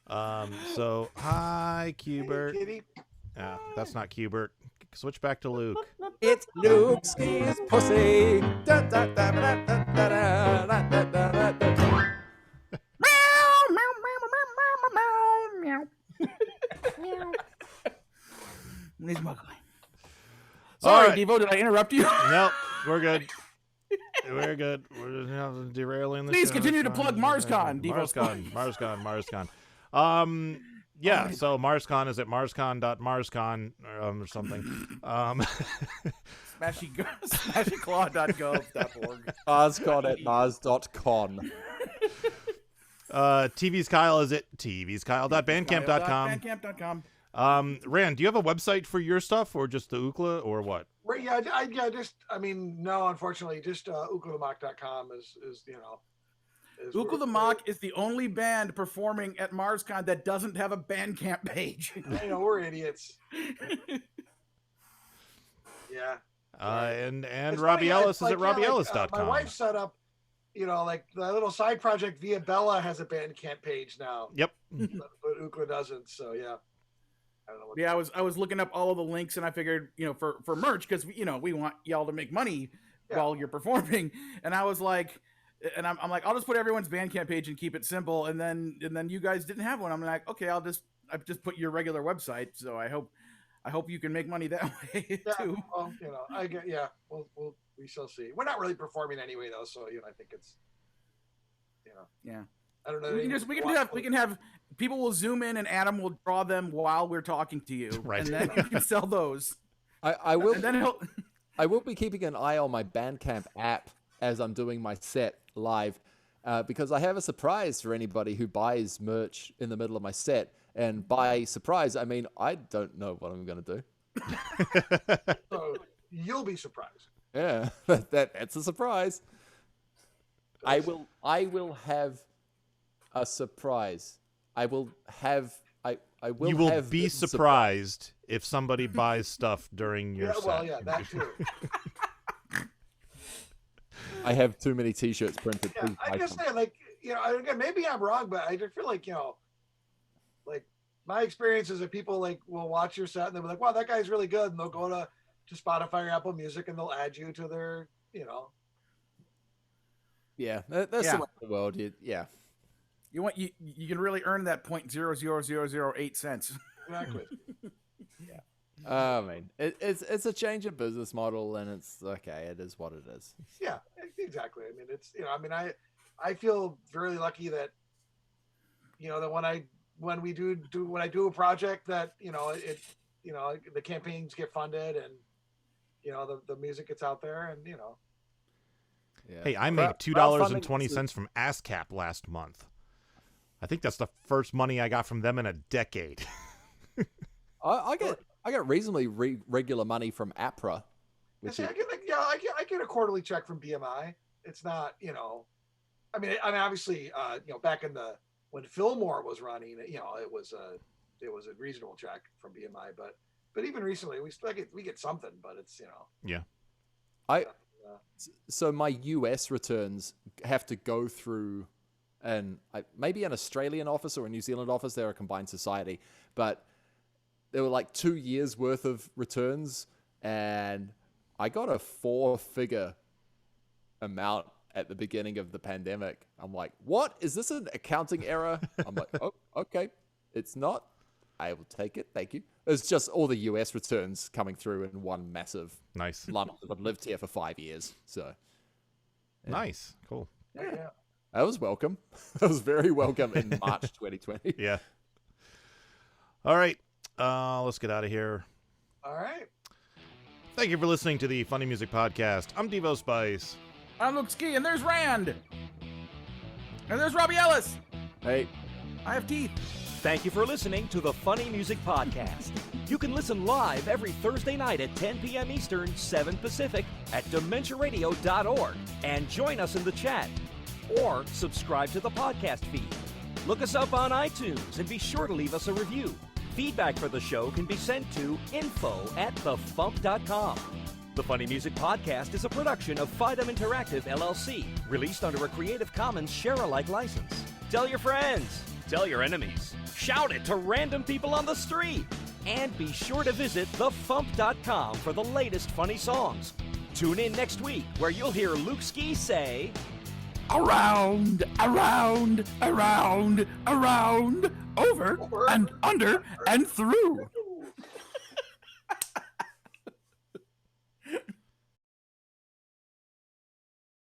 So hi, Qbert. That's not Qbert. Switch back to Luke. It's Luke's pussy. Sorry, right. Devo, did I interrupt you? Nope, we're good. We're good. We're just derailing the Please show. continue to plug MarsCon, Devo's MarsCon. Yeah, so MarsCon is at marscon.marscon or something. Smashyclaw.gov.org. MarsCon at mars.con. TV's Kyle is at tvskyle.bandcamp.com. Rand, do you have a website for your stuff, or just the Ookla, or what? Right, no, unfortunately, just ooklamach.com is Ukla the Mock is the only band performing at MarsCon that doesn't have a Bandcamp page. We're idiots. Yeah. And Robbie Ellis is at robbieellis.com. My wife set up, like the little side project via Bella has a Bandcamp page now. Yep. But Ookla doesn't, so yeah. I don't know what I was looking up all of the links, and I figured, for merch, because we want y'all to make money while you're performing. And I was like, and I'm like, I'll just put everyone's Bandcamp page and keep it simple. And then you guys didn't have one. I'm like, okay, I've just put your regular website. So I hope you can make money that way too. Well, we shall see. We're not really performing anyway, though. So I think it's, yeah. I don't know. We can have people will zoom in, and Adam will draw them while we're talking to you, right? And then you can sell those. I will. And then I will be keeping an eye on my Bandcamp app as I'm doing my set live, because I have a surprise for anybody who buys merch in the middle of my set. And by surprise, I mean I don't know what I'm going to do. So you'll be surprised. Yeah, that's a surprise. I will have a surprise. You will be surprised if somebody buys stuff during your set. Well, yeah, that too. I have too many T-shirts printed. Yeah, I just say, again, maybe I'm wrong, but I just feel like, my experience is that people will watch your set and they'll be like, wow, that guy's really good. And they'll go to Spotify or Apple Music and they'll add you to their, Yeah, that's the way of the world. Yeah. You can really earn that 0.00008 cents. Exactly. Yeah. I mean, it's a change of business model, and it's okay. It is what it is. Yeah, exactly. I mean, it's, you know, I mean, I feel very lucky that, you know, that when I do a project that, you know, the campaigns get funded and, you know, the music gets out there and, you know. Yeah. Hey, I made $2.20 from ASCAP last month. I think that's the first money I got from them in a decade. I get reasonably regular money from APRA. Which I get a quarterly check from BMI. It's not, you know, I mean, obviously, you know, back in when Fillmore was running, you know, it was a reasonable check from BMI, but even recently we get something, but it's, you know. Yeah. So my US returns have to go through maybe an Australian office or a New Zealand office. They're a combined society, but there were like 2 years worth of returns, and I got a 4-figure amount at the beginning of the pandemic. I'm like, what? Is this an accounting error? I'm like, oh, okay. It's not. I will take it. Thank you. It's just all the US returns coming through in one massive lump. I've lived here for 5 years. So yeah. Nice. Cool. Yeah. I was welcome. I was very welcome in March 2020. Yeah. All right. Let's get out of here. All right. Thank you for listening to the Funny Music Podcast. I'm Devo Spice. I'm Luke Ski, and there's Rand. And there's Robbie Ellis. Hey. I have teeth. Thank you for listening to the Funny Music Podcast. You can listen live every Thursday night at 10 p.m. Eastern, 7 Pacific at DementiaRadio.org and join us in the chat. Or subscribe to the podcast feed. Look us up on iTunes and be sure to leave us a review. Feedback for the show can be sent to info@thefump.com. The Funny Music Podcast is a production of Fidem Interactive, LLC, released under a Creative Commons share-alike license. Tell your friends. Tell your enemies. Shout it to random people on the street. And be sure to visit thefump.com for the latest funny songs. Tune in next week where you'll hear Luke Ski say, around, around, around, around, over and under and through.